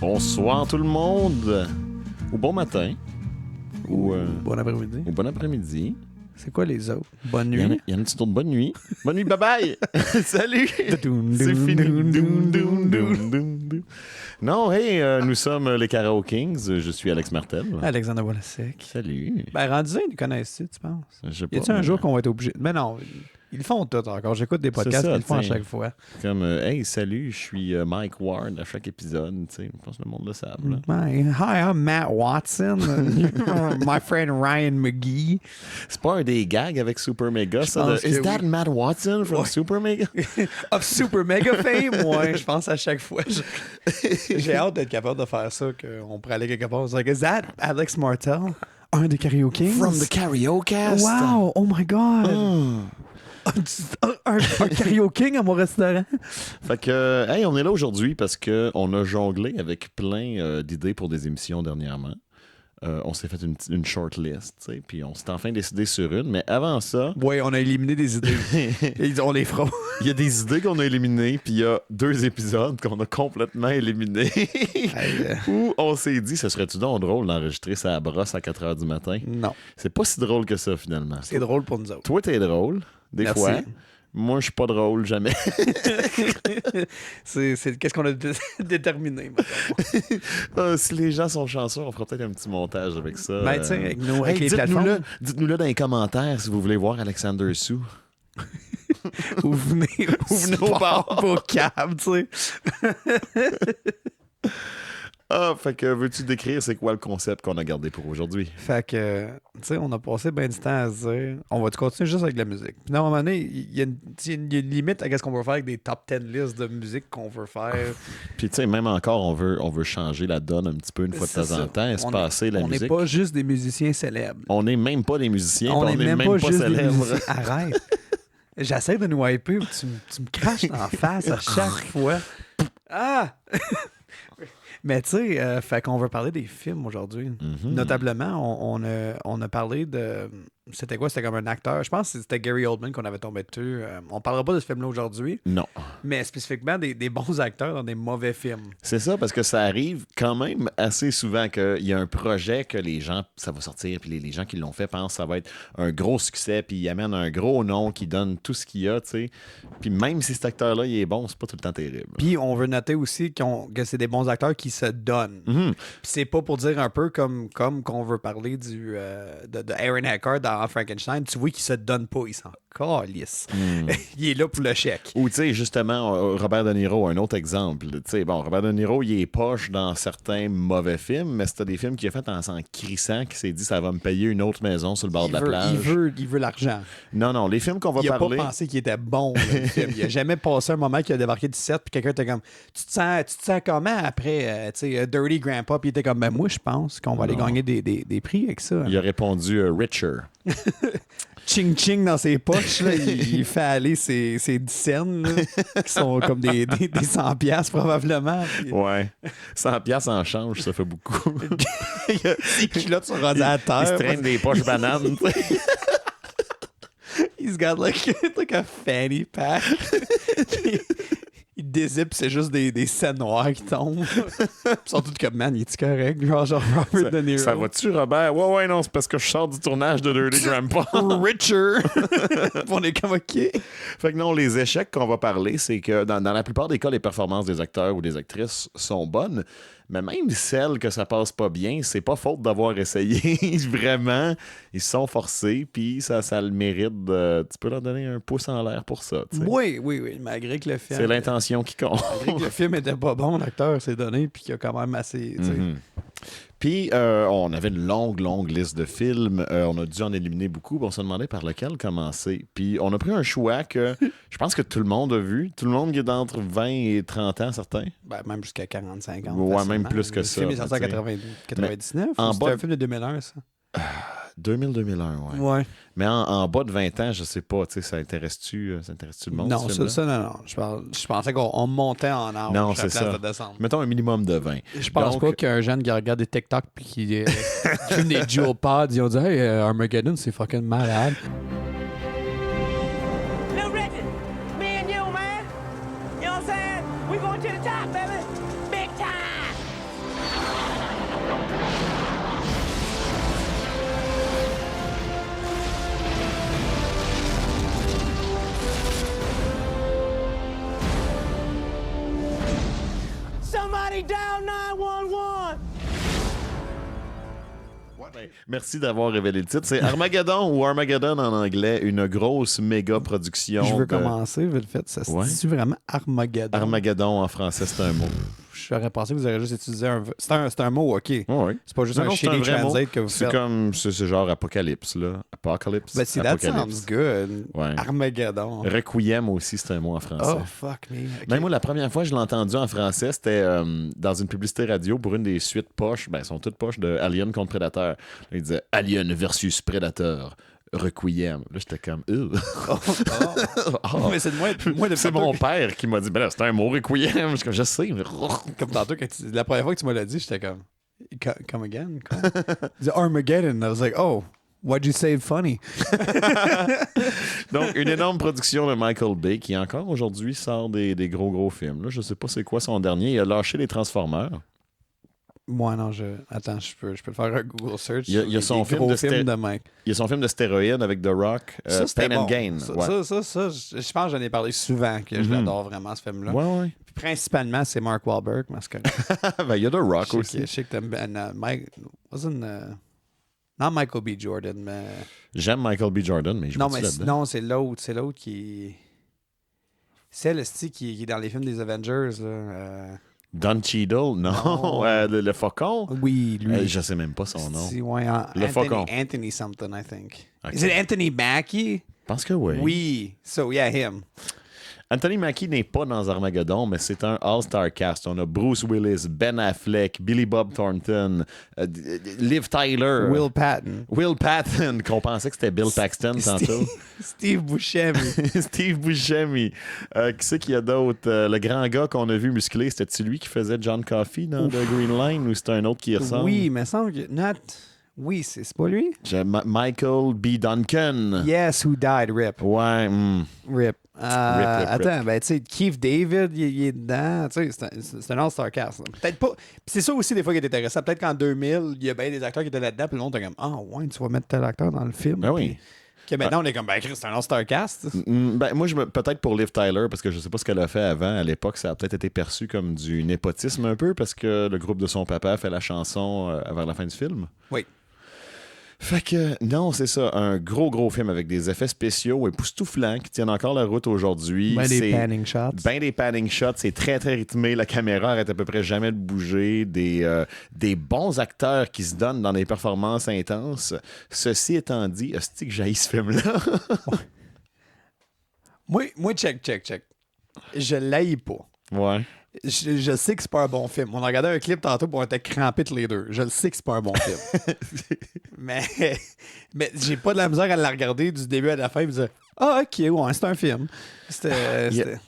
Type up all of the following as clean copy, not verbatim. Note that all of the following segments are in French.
Bonsoir tout le monde, ou bon matin, ou bon après-midi. bon après-midi. C'est quoi les autres? Bonne Il y nuit. en a une petite autre bonne nuit. Bonne nuit, bye bye! Salut! Doum, C'est doum, fini. doum, doum, Doum, doum, doum, doum. Non, hey, nous sommes les Karaoke Kings. Je suis Alex Martel. Alexandre Walasek. Salut. Ben, rendu là, ils nous connaissent-tu, tu penses? Je sais Y pas. a-tu un mais jour qu'on va être obligé? Ben non, ils le font tout encore. J'écoute des podcasts, ça, ils le font à t'sais. chaque fois. Comme, hey, salut, je suis Mike Ward à chaque épisode. Tu sais, je pense que le monde le savent. Là. Hi, I'm Matt Watson. My friend Ryan McGee. C'est pas un des gags avec Super Mega, ça? pense Is que that oui. Matt Watson from Ouais. Super Mega? Of Super Mega Fame, ouais, je pense à chaque fois. J'ai hâte d'être capable de faire ça, qu'on pourrait aller quelque part. It's like, is that Alex Martel? Un des Karaoke Kings? From the Karaoke. Wow, oh my God. Mm. Un Karaoke King à mon restaurant. Fait que, hey, on est là aujourd'hui parce qu'on a jonglé avec plein d'idées pour des émissions dernièrement. On s'est fait une short list, tu sais, puis on s'est enfin décidé sur une. Mais avant ça, Oui, on a éliminé des idées. On les fera. il y a des idées qu'on a éliminées, puis il y a 2 épisodes qu'on a complètement éliminés. Où on s'est dit, ce serait-tu donc drôle d'enregistrer sa brosse à 4 h du matin? Non, C'est pas si drôle que ça, finalement. c'est drôle pour nous autres. Toi, t'es drôle, des Merci. fois. Moi, je suis pas drôle, jamais. Qu'est-ce qu'on a déterminé, maintenant. Si les gens sont chanceux, on fera peut-être un petit montage avec ça. Ben, tu sais, avec les dites-nous-le, plateformes. dites-nous-le dans les commentaires si vous voulez voir Alexander Sue. Vous venez au bar. au cab, tu sais. Ah, fait que veux-tu décrire c'est quoi le concept qu'on a gardé pour aujourd'hui? Fait que, tu sais, on a passé bien du temps à se dire, on va continuer juste avec la musique. Puis, à un moment donné, il y a une limite à ce qu'on veut faire avec des top 10 listes de musique qu'on veut faire. Puis tu sais, même encore, on veut changer la donne un petit peu une fois de C'est temps en ça. temps, espacer la On musique. n'est pas juste des musiciens célèbres. On n'est même pas des musiciens, On puis n'est on n'est même pas juste des célèbres. musiciens. Arrête. J'essaie de nous hyper, tu me craches en face à chaque fois. Ah! Mais tu sais, fait qu'on veut parler des films aujourd'hui. Mhm. Notablement, on a parlé de... C'était quoi? C'était comme un acteur. Je pense que c'était Gary Oldman qu'on avait tombé dessus. On parlera pas de ce film-là aujourd'hui, Non. mais spécifiquement des bons acteurs dans des mauvais films. C'est ça, parce que ça arrive quand même assez souvent qu'il y a un projet que les gens, ça va sortir, puis les gens qui l'ont fait pensent que ça va être un gros succès, puis ils amènent un gros nom qui donne tout ce qu'il y a, tu sais. Puis même si cet acteur-là, il est bon, c'est pas tout le temps terrible. Puis on veut noter aussi que c'est des bons acteurs qui se donnent. Mhm. Puis c'est pas pour dire un peu comme qu'on veut parler de Aaron Eckhart dans Frankenstein. Tu vois qu'il se donne pas, il s'en calisse. Il est là pour le chèque. Ou, tu sais, justement, Robert De Niro, un autre exemple. Tu sais, bon, Robert De Niro, il est poche dans certains mauvais films, mais c'était des films qu'il a fait en s'en crissant, qui s'est dit, ça va me payer une autre maison sur le bord de la plage. Il veut l'argent. Non, les films qu'on va Il a parler... pas pensé qu'il était bon, le film. Il a jamais passé un moment qu'il a débarqué du set puis quelqu'un était comme tu te sens comment après tu sais Dirty Grandpa, puis il était comme ben moi je pense qu'on va aller gagner des prix avec ça. Il a répondu Richer. Ching ching dans ses poches là, il fait aller ses 10 cents là, qui sont comme des 100 piastres probablement. Puis, Ouais. 100 piastres en change, ça fait beaucoup. ses culottes sont rendues à terre. Il se traîne des poches bananes, tu sais. He's got like a fanny pack. Il dézippe, c'est juste des scènes noires qui tombent. Ils sont tous comme, man, il est-tu correct? Genre Robert De Niro. Ça va-tu, Robert? Ouais, non, c'est parce que je sors du tournage de Dirty Grandpa. Richer. On est comme OK. Fait que non, les échecs qu'on va parler, c'est que dans la plupart des cas, les performances des acteurs ou des actrices sont bonnes, mais même celles que ça passe pas bien, c'est pas faute d'avoir essayé. Vraiment, ils se sont forcés, puis ça le mérite de... Tu peux leur donner un pouce en l'air pour ça, tu sais. Oui, malgré que le film... C'est l'intention qui compte. Malgré que le film était pas bon, l'acteur s'est donné, puis qu'il y a quand même assez... tu sais. Puis, on avait une longue liste de films. On a dû en éliminer beaucoup. On se demandait par lequel commencer. Puis, on a pris un choix que je pense que tout le monde a vu. Tout le monde qui est d'entre 20 et 30 ans, certains. Ben, même jusqu'à 40-50. Ouais, même plus que ça. Le film est sorti en 99. en C'était bas- un film de 2001, ça. 2000-2001, ouais. Ouais. Mais en bas de 20 ans, je sais pas, tu sais, ça intéresse-tu le monde? Non, ce film-là? non. Je pensais qu'on montait en âge Non, à la c'est place ça. de descendre. Mettons un minimum de 20. Je pense Donc, pas qu'un jeune qui regarde des TikTok puis qui fume des duopods, ils ont dit « Hey, Armageddon, c'est fucking malade. » No, Reddit! to the top, baby. Big time. Somebody down 911. Ben, merci d'avoir révélé le titre. C'est Armageddon ou Armageddon en anglais, une grosse méga production. Je veux commencer, vite fait. Ça se Ouais. dit vraiment Armageddon. Armageddon en français, c'est un mot. J'aurais pensé que vous auriez juste utilisé un... C'est un mot, OK. Ouais. C'est pas juste Non, un non, c'est un shitty vrai mot. translate que vous C'est faites. comme, c'est genre Apocalypse, là. Apocalypse. Ben, c'est that Apocalypse. sounds good. Ouais. Armageddon. Requiem aussi, c'est un mot en français. Oh, fuck me. OK. Même moi, la première fois que je l'ai entendu en français, c'était dans une publicité radio pour une des suites poches. Ben, elles sont toutes poches de Alien contre Predator. Là, il disait Alien versus Predator. Requiem. Là, j'étais comme, Mais c'est de moi de c'est mon père qui m'a dit, ben là, c'est un mot Requiem. Je suis comme, je sais, mais. Comme tantôt, la première fois que tu me l'as dit, j'étais comme, come again? Il dit Armageddon. I was like, oh, why'd you say funny? Donc, une énorme production de Michael Bay qui, encore aujourd'hui, sort des gros films. Là, je sais pas c'est quoi son dernier. Il a lâché les Transformers. Moi, non, Attends, je peux le faire un Google search. Il y a son film gros de films de Mike. Il y a son film de stéroïdes avec The Rock, Ça, c'était Pain and bon. Gain. Ça, Ouais. je pense que j'en ai parlé souvent, que je l'adore vraiment, ce film-là. Ouais. Puis principalement, c'est Mark Wahlberg, parce que Ben, il y a The Rock je aussi. sais que t'aimes bien. Mike, not Michael B. Jordan, mais... J'aime Michael B. Jordan, mais je Non, vois mais là-dedans. non, c'est l'autre qui... C'est le style qui est dans les films des Avengers, là. Don Cheadle, non. Non. Le faucon? Oui, lui. Je sais même pas son nom. Si, ouais, Le faucon. Anthony something, I think. Ok. Is it Anthony Mackie? Je pense que oui. Oui. So, yeah, him. Anthony Mackie n'est pas dans Armageddon, mais c'est un all-star cast. On a Bruce Willis, Ben Affleck, Billy Bob Thornton, Liv Tyler, Will Patton, qu'on pensait que c'était Bill Paxton tantôt. Steve Buscemi. Steve Buscemi. Qui c'est qu'il y a d'autre? Le grand gars qu'on a vu musclé, c'était-tu lui qui faisait John Coffey dans The Green Line ou c'était un autre qui y ressemble? Oui, mais il semble que... Oui, c'est pas lui? Michael B. Duncan. Yes, who died, RIP. Ouais. RIP. Rip. Attends, ben, tu sais, Keith David, il est dedans. Tu sais, c'est un all-star cast. Là. Peut-être pas. Puis c'est ça aussi, des fois, qui est intéressant. Peut-être qu'en 2000, il y a bien des acteurs qui étaient là-dedans, puis le monde était comme, ouais, tu vas mettre tel acteur dans le film. Ben oui. Puis que maintenant, on est comme, ben, Chris, c'est un all-star cast. Ben, moi, peut-être pour Liv Tyler, parce que je sais pas ce qu'elle a fait avant. À l'époque, ça a peut-être été perçu comme du népotisme un peu, parce que le groupe de son papa fait la chanson vers la fin du film. Oui. Fait que, non, c'est ça. Un gros film avec des effets spéciaux époustouflants qui tiennent encore la route aujourd'hui. Ben C'est des panning shots. Ben des panning shots. C'est très rythmé. La caméra arrête à peu près jamais de bouger. Des bons acteurs qui se donnent dans des performances intenses. Ceci étant dit, hostie que j'haïs ce film-là. Moi, check. Je l'haïs pas. Ouais. Je sais que c'est pas un bon film. On a regardé un clip tantôt pour on était crampés tous les deux. Je le sais que c'est pas un bon film. mais j'ai pas de la misère à la regarder du début à la fin et me dire ah, ok, ouais, c'est un film.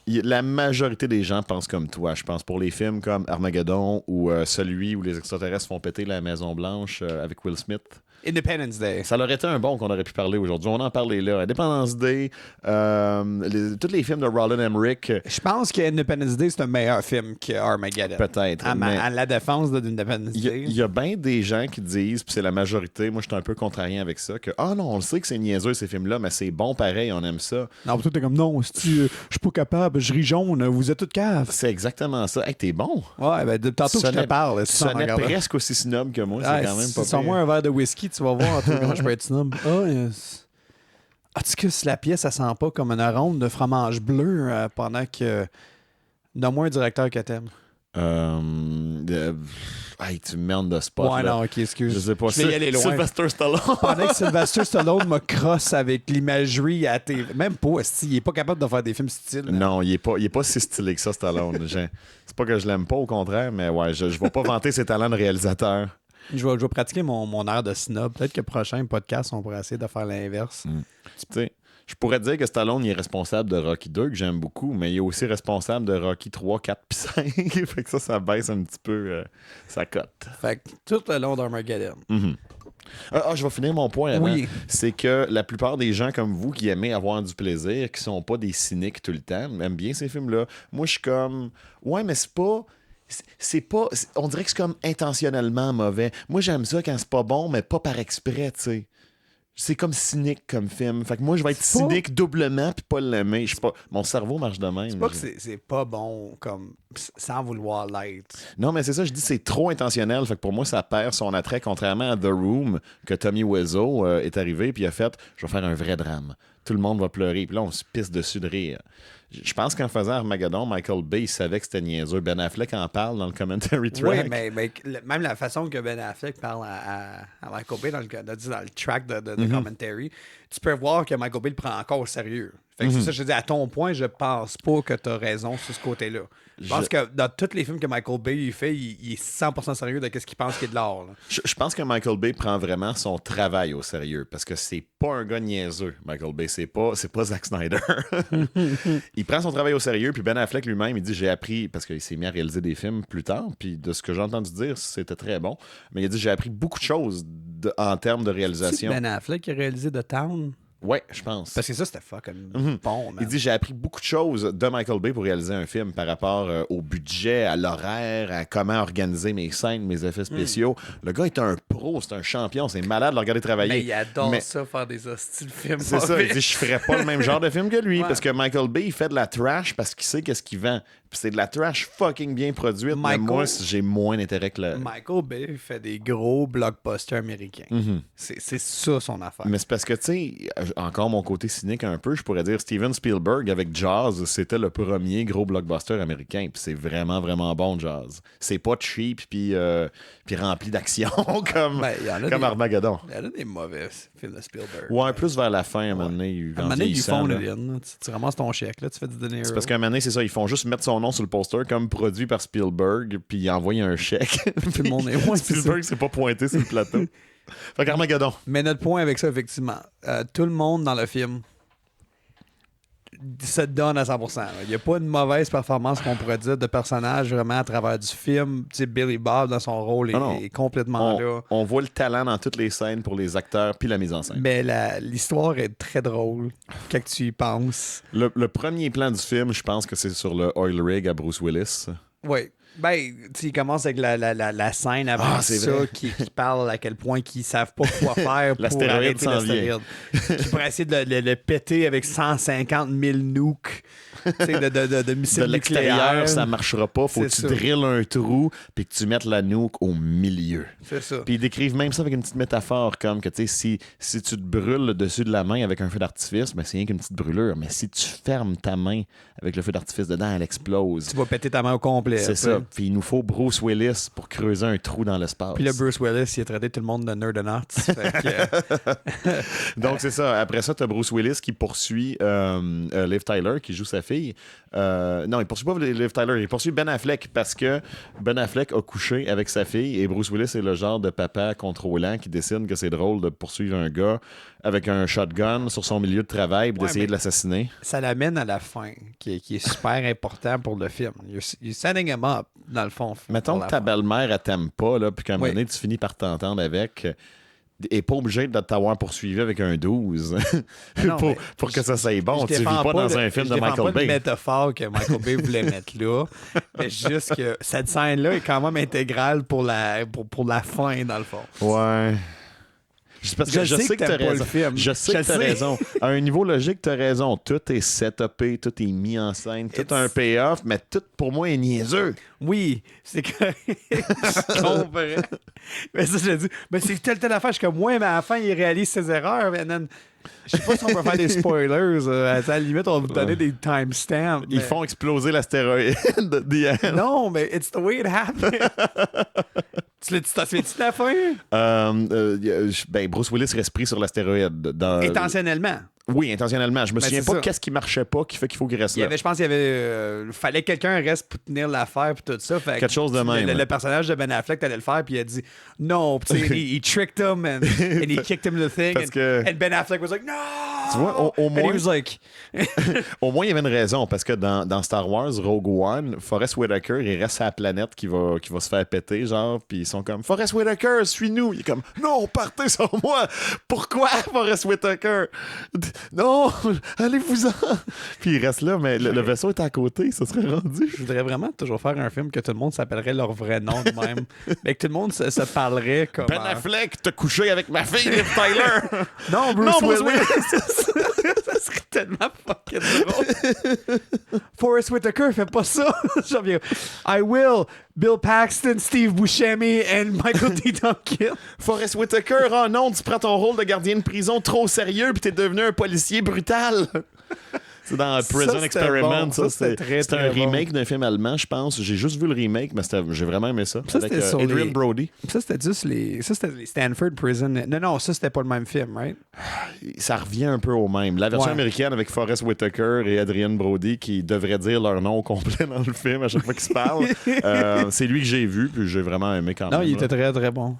La majorité des gens pensent comme toi. Je pense pour les films comme Armageddon ou celui où les extraterrestres font péter la Maison-Blanche avec Will Smith. Independence Day. Ça aurait été un bon qu'on aurait pu parler aujourd'hui. On en parlait là. Independence Day, tous les films de Roland Emmerich. Je pense que Independence Day, c'est un meilleur film que Armageddon. Peut-être. À la défense d'Independence Day. Il y a bien des gens qui disent, puis c'est la majorité, moi je suis un peu contrarien avec ça, que non, on le sait que c'est niaiseux ces films-là, mais c'est bon pareil, on aime ça. Non, toi, t'es comme non, je suis pas capable, je ris jaune, vous êtes toutes caves. C'est exactement ça. Hey, t'es bon. Ouais, ben tantôt que je te parle. Tu sonnais presque aussi snob que moi, c'est quand même pas Sans pire. moi un verre de whisky, tu vas voir comment je peux être snob. Est-ce que si la pièce, elle sent pas comme une arôme de fromage bleu pendant que... Donne-moi un directeur que t'aimes. Hey, tu me merdes de spot. Ouais, là. non, ok, excuse. Je sais pas. Je vais y aller loin. Sylvester Stallone. Pendant que Sylvester Stallone me crosse avec l'imagerie à TV. Même pas, il est pas capable de faire des films style. Non, il est pas si stylé que ça, Stallone. C'est pas que je l'aime pas, au contraire, mais ouais, je vais pas vanter ses talents de réalisateur. Je vais pratiquer mon air de snob. Peut-être que le prochain podcast, on pourrait essayer de faire l'inverse. Tu sais, je pourrais dire que Stallone il est responsable de Rocky 2, que j'aime beaucoup, mais il est aussi responsable de Rocky 3, 4 puis 5. Fait que ça baisse un petit peu sa cote. Fait que tout le long d'Armageddon, Je vais finir mon point avant. Oui. C'est que la plupart des gens comme vous qui aimez avoir du plaisir, qui sont pas des cyniques tout le temps, aiment bien ces films-là. Moi, je suis comme... Ouais, mais c'est pas... On dirait que c'est comme intentionnellement mauvais. Moi, j'aime ça quand c'est pas bon, mais pas par exprès, tu sais. C'est comme cynique comme film. Fait que moi, je vais être cynique doublement puis pas l'aimer. Je sais pas. Mon cerveau marche de même. C'est pas que c'est pas bon, comme sans vouloir l'être. Non, mais c'est ça, je dis c'est trop intentionnel. Fait que pour moi, ça perd son attrait, contrairement à The Room, que Tommy Wiseau est arrivé puis il a fait « Je vais faire un vrai drame. Tout le monde va pleurer. » Puis là, on se pisse dessus de rire. Je pense qu'en faisant Armageddon, Michael Bay, il savait que c'était niaiseux. Ben Affleck en parle dans le commentary track. Oui, mais même la façon que Ben Affleck parle à Michael Bay dans le track de commentary, tu peux voir que Michael Bay le prend encore au sérieux. Fait que c'est ça, je dis, à ton point, je pense pas que tu as raison sur ce côté-là. Je pense que dans tous les films que Michael Bay fait, il est 100% sérieux de ce qu'il pense qu'il est de l'art. Je pense que Michael Bay prend vraiment son travail au sérieux parce que c'est pas un gars niaiseux, Michael Bay. C'est pas Zack Snyder. Il prend son travail au sérieux, puis Ben Affleck lui-même, il dit j'ai appris, parce qu'il s'est mis à réaliser des films plus tard, puis de ce que j'ai entendu dire, c'était très bon. Mais il a dit j'ai appris beaucoup de choses en termes de réalisation. C'est Ben Affleck qui a réalisé The Town. Ouais, je pense. Parce que ça, c'était fucking bon, man. Il dit j'ai appris beaucoup de choses de Michael Bay pour réaliser un film par rapport au budget, à l'horaire, à comment organiser mes scènes, mes effets spéciaux. Le gars est un pro, c'est un champion, c'est malade de le regarder travailler. Mais il adore ça, faire des hostiles films. C'est ça, il dit je ferais pas le même genre de film que lui parce que Michael Bay, il fait de la trash parce qu'il sait qu'est-ce qu'il vend. Puis c'est de la trash fucking bien produite. Mais moi, j'ai moins d'intérêt que le... Michael Bay fait des gros blockbusters américains. C'est ça son affaire. Mais c'est parce que, tu sais, encore mon côté cynique un peu, je pourrais dire Steven Spielberg avec Jaws, c'était le premier gros blockbuster américain. Puis c'est vraiment, vraiment bon, Jaws. C'est pas cheap puis rempli d'action comme Armageddon. Il y en a des mauvais films de Spielberg. Ouais, plus vers la fin, à un moment donné. Ils font tu ramasses ton chèque, là, tu fais du De Niro. C'est parce qu'à un moment donné, c'est ça, ils font juste mettre son nom sur le poster comme produit par Spielberg, puis ils envoient un chèque. Tout le monde est... Spielberg s'est pas pointé sur le plateau. Fait qu'Armageddon. Mais notre point avec ça, effectivement, tout le monde dans le film se donne à 100%. Il n'y a pas une mauvaise performance qu'on pourrait dire de personnage vraiment à travers du film. Tu sais, Billy Bob dans son rôle est complètement là. On voit le talent dans toutes les scènes pour les acteurs puis la mise en scène. Mais l'histoire est très drôle quand tu y penses. Le premier plan du film, je pense que c'est sur le oil rig à Bruce Willis. Oui. Ben, il commence avec la scène avant ça qui parle à quel point qu'ils savent pas quoi faire pour arrêter l'astéroïde. Qui pourrait essayer de le péter avec 150 000 nukes de missiles de l'extérieur, nucléaires. Ça marchera pas. Faut que tu drilles un trou puis que tu mettes la nuque au milieu. C'est ça. Puis ils décrivent même ça avec une petite métaphore comme que tu sais, si tu te brûles le dessus de la main avec un feu d'artifice, ben c'est rien qu'une petite brûlure. Mais si tu fermes ta main avec le feu d'artifice dedans, elle explose. Tu vas péter ta main au complet. C'est ça. Puis il nous faut Bruce Willis pour creuser un trou dans l'espace. Puis là, Bruce Willis, il a traité tout le monde de nerd Donc c'est ça. Après ça, tu as Bruce Willis qui poursuit Liv Tyler, qui joue sa fille. Non, il poursuit pas Liv Tyler, il poursuit Ben Affleck parce que Ben Affleck a couché avec sa fille et Bruce Willis est le genre de papa contrôlant qui décide que c'est drôle de poursuivre un gars avec un shotgun sur son milieu de travail et d'essayer de l'assassiner. Ça l'amène à la fin, qui est super important pour le film. You're setting him up, dans le fond. Mettons que ta belle-mère, elle t'aime pas, là, puis qu'à un moment donné, tu finis par t'entendre avec... Et pas obligé de t'avoir poursuivi avec un 12 pour que ça soit bon. Tu vis pas dans un film de Michael Bay. C'est une métaphore que Michael Bay voulait mettre là. Mais juste que cette scène-là est quand même intégrale pour la fin, dans le fond. Ouais. Parce que je sais que tu as raison. Je sais que tu as raison. À un niveau logique, tu as raison. Tout est setupé, tout est mis en scène, tout a un payoff, mais tout pour moi est niaiseux. Oui, c'est correct. Je comprends. Mais ça, je dis, mais c'est telle affaire. Je suis comme, moi, mais à la fin, il réalise ses erreurs. Je sais pas si on peut faire des spoilers. À la limite, on va vous donner des timestamps. Ils font exploser l'astéroïde. Non, mais it's the way it happened. Tu t'en souviens-tu de la fin? Ben, Bruce Willis reste pris sur l'astéroïde. Intentionnellement. Oui, intentionnellement. Je me souviens pas qu'est-ce qui marchait pas qui fait qu'il faut qu'il reste là. Je pense qu'il y avait... fallait que quelqu'un reste pour tenir l'affaire et tout ça. Fait quelque chose de même. Le personnage de Ben Affleck allait le faire puis il a dit non. He tricked him and he kicked him in the thing. And Ben Affleck was like, no! Tu vois, au And he moins, was like, au moins, il y avait une raison, parce que dans Star Wars, Rogue One, Forrest Whitaker, il reste à la planète qui va se faire péter, genre, puis ils sont comme, Forrest Whitaker, suis-nous. Il est comme, non, partez sur moi. Pourquoi, Forrest Whitaker? Non, allez-vous-en. Puis il reste là, mais le vaisseau est à côté, ça serait rendu. je voudrais vraiment toujours faire un film que tout le monde s'appellerait leur vrai nom de même. Mais que tout le monde se parlerait comme. Ben Affleck, t'as couché avec ma fille, Liv Tyler. Non, Bruce Bruce Willis. Ça serait tellement fucking drôle. Forrest Whitaker fait pas ça. Genre, I will. Bill Paxton, Steve Buscemi and Michael D. Duncan. Forrest Whitaker, oh non, tu prends ton rôle de gardien de prison trop au sérieux, puis t'es devenu un policier brutal. C'est dans Prison c'était Experiment. bon. Ça, C'était très, c'était très un bon. remake d'un film allemand, je pense. J'ai juste vu le remake, mais j'ai vraiment aimé ça. Ça, avec c'était sur Adrian les- Brody. Ça, c'était juste les. Ça, c'était les Stanford Prison. Non, ça, c'était pas le même film, right? Ça revient un peu au même. La version Ouais. américaine avec Forrest Whitaker et Adrian Brody qui devraient dire leur nom au complet dans le film à chaque fois qu'ils se parlent. C'est lui que j'ai vu, puis j'ai vraiment aimé quand Non, même. il là. était très, très bon.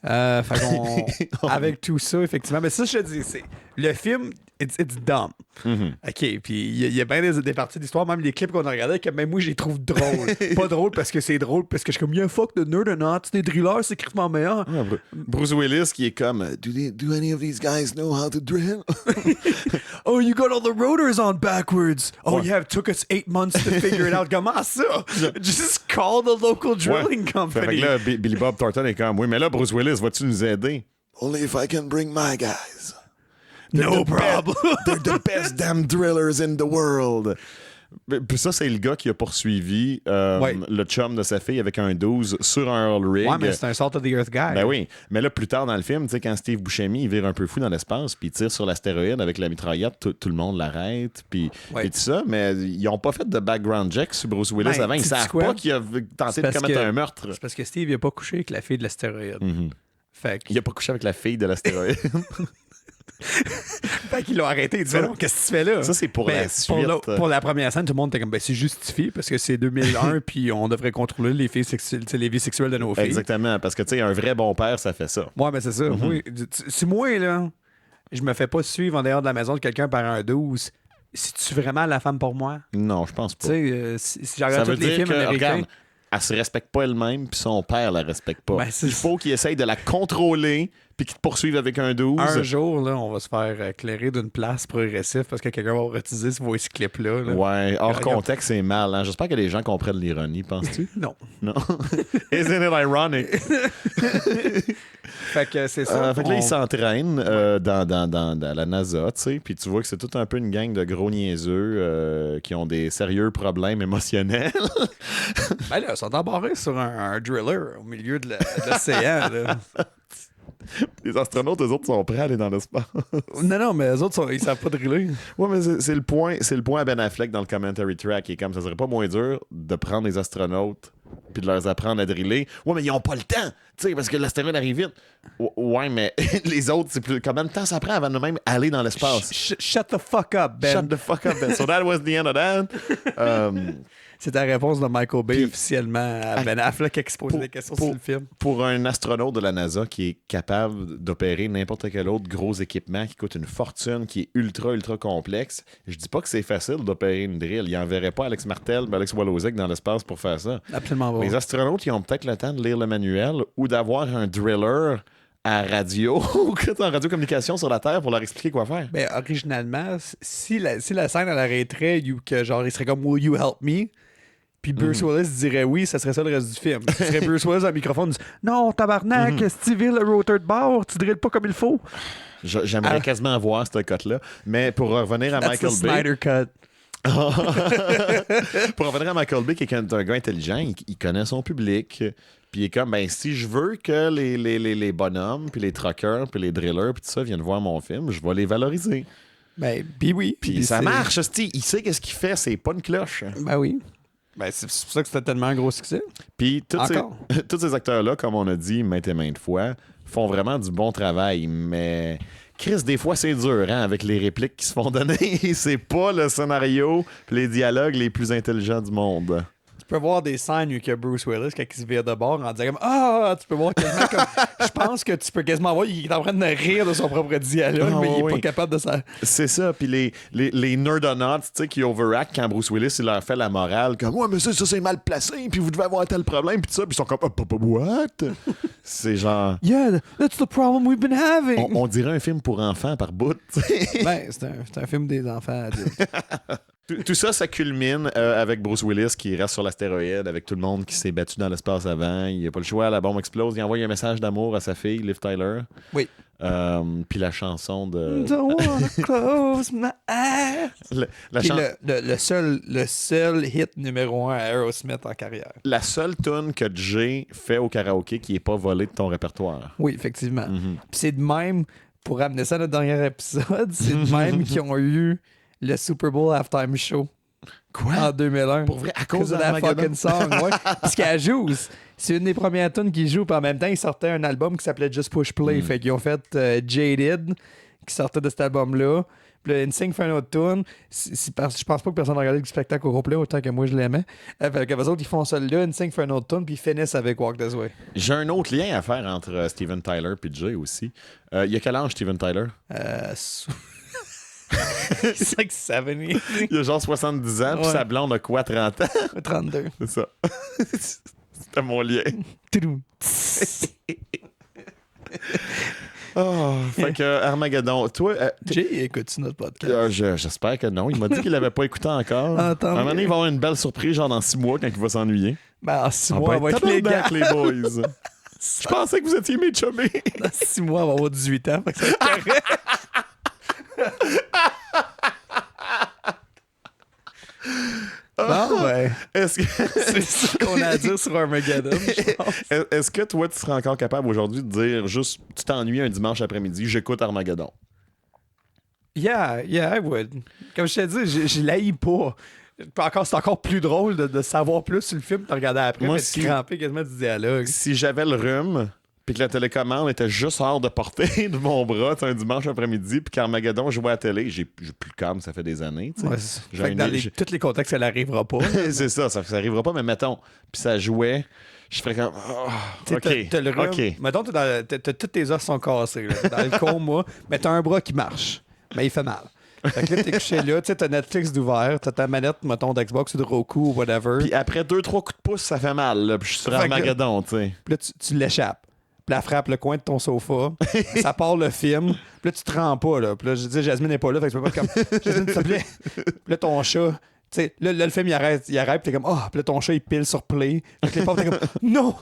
Fait qu'on- avec tout ça, effectivement. Mais ça, je te dis, c'est le film, it's dumb. Mhm. OK, puis il y a bien des parties d'histoire, même les clips qu'on a regardés, que même moi, je les trouve drôles. Pas drôles parce que c'est drôle, parce que je suis comme, yeah, fuck the nerd or not, des drillers, c'est crissement meilleur. Ouais, Bruce Willis qui est comme do any of these guys know how to drill? Oh, you got all the rotors on backwards. Oh, Ouais. yeah, it took us 8 months to figure it out. Comment ça? Just call the local drilling Fait company. que là, Billy Bob Thornton est comme oui, mais là, Bruce Willis, vas-tu nous aider? Only if I can bring my guys. No problem. They're the best damn drillers in the world. Puis ça, c'est le gars qui a poursuivi Ouais. le chum de sa fille avec un 12 sur un Earl Rig. Ouais, mais c'est un salt of the earth guy. Ben oui. Mais là, plus tard dans le film, tu sais, quand Steve Buscemi il vire un peu fou dans l'espace, puis il tire sur l'astéroïde avec la mitraillette, tout le monde l'arrête, puis Ouais. et tout ça. Mais ils ont pas fait de background check sur Bruce Willis Ben, avant. Ils sais-tu savent quoi? pas qu'il a tenté C'est de parce commettre que- un meurtre. C'est parce que Steve, il a pas couché avec la fille de l'astéroïde. Fait que- Il a pas couché avec la fille de l'astéroïde. Fait qu'ils l'ont arrêté. Ils disaient, non, qu'est-ce que tu fais là? Ça, c'est pour Ben, la suite. Pour la première scène, tout le monde était comme, ben, c'est justifié parce que c'est 2001 puis on devrait contrôler les vies sexuelles de nos filles. Exactement, parce que tu sais, un vrai bon père, ça fait ça. Ouais, mais c'est ça. Oui, si moi, là, je me fais pas suivre en dehors de la maison de quelqu'un par un 12, c'est-tu vraiment la femme pour moi? Non, je pense Tu pas. sais, si je Ça regarde veut tous les dire films que, américains. regarde, elle se respecte pas elle-même, puis son père la respecte pas. Ben, c'est- Il faut qu'il essaye de la contrôler, puis qu'il te poursuive avec un 12. Un jour, là, on va se faire éclairer d'une place progressive parce que quelqu'un va utiliser ce voice clip-là. là. Ouais, hors Regarde. contexte, c'est mal. Hein? J'espère que les gens comprennent l'ironie, penses-tu? Non. Non. Isn't it ironic? Fait que c'est ça. Fait que là, ils s'entraînent dans la NASA, tu sais, puis tu vois que c'est tout un peu une gang de gros niaiseux qui ont des sérieux problèmes émotionnels. Ben là, ils sont embarrés sur un driller au milieu de l'océan. là. Les astronautes, eux autres, sont prêts à aller dans l'espace. Non, mais les autres, ils savent pas driller. Ouais, mais c'est le point à Ben Affleck dans le commentary track. Qui est comme ça serait pas moins dur de prendre les astronautes puis de leur apprendre à driller. Ouais, mais ils ont pas le temps, tu sais, parce que l'astéroïde arrive vite. Ouais, mais les autres, c'est plus. Combien de temps ça prend avant de même aller dans l'espace? Shut the fuck up, Ben. Shut the fuck up, Ben. So that was the end of that. C'est ta réponse de Michael Bay officiellement à Ben Affleck qui a posé des questions sur le film. Pour un astronaute de la NASA qui est capable d'opérer n'importe quel autre gros équipement qui coûte une fortune, qui est ultra, ultra complexe, je dis pas que c'est facile d'opérer une drill. Il enverrait pas Alex Martel, Alex Wolozik dans l'espace pour faire ça. Absolument pas. Les astronautes, ils ont peut-être le temps de lire le manuel ou d'avoir un driller à radio ou en radiocommunication sur la Terre pour leur expliquer quoi faire. Ben, originalement, si la scène elle arrêterait, que genre, il serait comme Will you help me? Puis Bruce Willis dirait oui, ça serait ça le reste du film. Ce serait Bruce Willis au microphone, dit non, tabarnak, Steve, le rotor de bord, tu drilles pas comme il faut. J'aimerais quasiment voir cette cote-là. Mais pour revenir à That's the Michael Bay. Snyder cut. Pour revenir à Michael Bay, qui est un gars intelligent, il connaît son public. Puis il est comme, ben, si je veux que les bonhommes, puis les truckers, puis les drillers, puis tout ça viennent voir mon film, je vais les valoriser. Ben, puis oui. Puis ça marche, hostie. Il sait qu'est-ce qu'il fait, c'est pas une cloche. Ben oui. Ben, c'est pour ça que c'était tellement un gros succès. Puis Encore. tous ces acteurs-là, comme on a dit maintes et maintes fois, font vraiment du bon travail, mais... Chris, des fois, c'est dur, hein, avec les répliques qui se font donner. C'est pas le scénario pis les dialogues les plus intelligents du monde. peux voir des scènes où que Bruce Willis, quand il se vire de bord, en disant comme ah, tu peux voir quasiment comme. Je pense que tu peux quasiment voir qu'il est en train de rire de son propre dialogue, mais il est pas capable de ça. C'est ça. Puis les nerdonauts, tu sais, qui overact quand Bruce Willis il leur fait la morale, comme ouais, mais ça c'est mal placé, puis vous devez avoir tel problème, puis ça, puis ils sont comme what? C'est genre. Yeah, that's the problem we've been having. On dirait un film pour enfants par bout. Ben, c'est un film des enfants adultes. Tout ça, ça culmine avec Bruce Willis qui reste sur l'astéroïde avec tout le monde qui s'est battu dans l'espace avant. Il n'a pas le choix, la bombe explose. Il envoie un message d'amour à sa fille, Liv Tyler. Oui. Puis la chanson de... Don't wanna close my eyes. Puis le seul hit numéro 1 à Aerosmith en carrière. La seule tune que Jay fait au karaoké qui n'est pas volée de ton répertoire. Oui, effectivement. Puis c'est de même, pour ramener ça à notre dernier épisode, c'est de même qu'ils ont eu le Super Bowl Halftime Show. Quoi? En 2001. Pour vrai, à cause de la fucking song, ouais. Parce qu'elle joue. C'est une des premières tunes qu'ils jouent. Puis en même temps, ils sortaient un album qui s'appelait Just Push Play. Fait qu'ils ont fait Jaded, qui sortait de cet album-là. Puis là, NSYNC fait une autre tune. Je pense pas que personne n'a regardé le spectacle au complet autant que moi je l'aimais. Fait que les autres, ils font ça là. NSYNC fait une autre tune, puis ils finissent avec Walk This Way. J'ai un autre lien à faire entre Steven Tyler et Jay aussi. Il y a quel âge, Steven Tyler? It's like 70. Il a genre 70 ans, puis sa blonde a quoi, 30 ans? 32. C'est ça. C'était mon lien. Fait que Armageddon, toi... Jay, écoutes-tu notre podcast? J'espère que non. Il m'a dit qu'il l'avait pas écouté encore. À un moment donné, il va avoir une belle surprise, genre dans 6 mois, quand il va s'ennuyer. Ben, en 6 mois, on va être les gars. Les boys. Je pensais que vous étiez mes chummés. Dans 6 mois, on va avoir 18 ans. Fait que ça va être correct. Bon, ben, c'est ça qu'on a à dire sur Armageddon, je pense. Est-ce que toi, tu serais encore capable aujourd'hui de dire juste, tu t'ennuies un dimanche après-midi, j'écoute Armageddon? Yeah, I would. Comme je t'ai dit, je l'haïs pas. C'est encore plus drôle de savoir plus sur le film, de regarder après, moi, mais de cramper quasiment du dialogue. Si j'avais le rhume, puis que la télécommande était juste hors de portée de mon bras un dimanche après-midi, puis qu'Armageddon jouait à la télé, j'ai plus le câble, ça fait des années. Ouais, fait que dans tous les contextes, elle n'arrivera pas. C'est ça arrivera pas, mais mettons, puis ça jouait, je ferais comme, OK, t'as le rhume, OK. mettons, tous tes os sont cassés, là, dans le coma, mais t'as un bras qui marche, mais il fait mal. Fait que là, t'es couché là, tu sais, t'as Netflix d'ouvert, t'as ta manette, mettons, d'Xbox ou de Roku ou whatever. Puis après 2-3 coups de pouce, ça fait mal, là, puis je suis sur Armageddon, tu sais. Puis là, tu l'échappes. Puis elle frappe le coin de ton sofa. Ça part le film. Puis là, tu te rends pas, là. Puis là, je dis, Jasmine n'est pas là. Fait que tu peux pas être comme, Jasmine, s'il te plaît. Puis là, ton chat... Tu sais, là, le film, il arrête, puis t'es comme, puis là, ton chat, il pile sur play. Fait que les pauvres, t'es comme, non!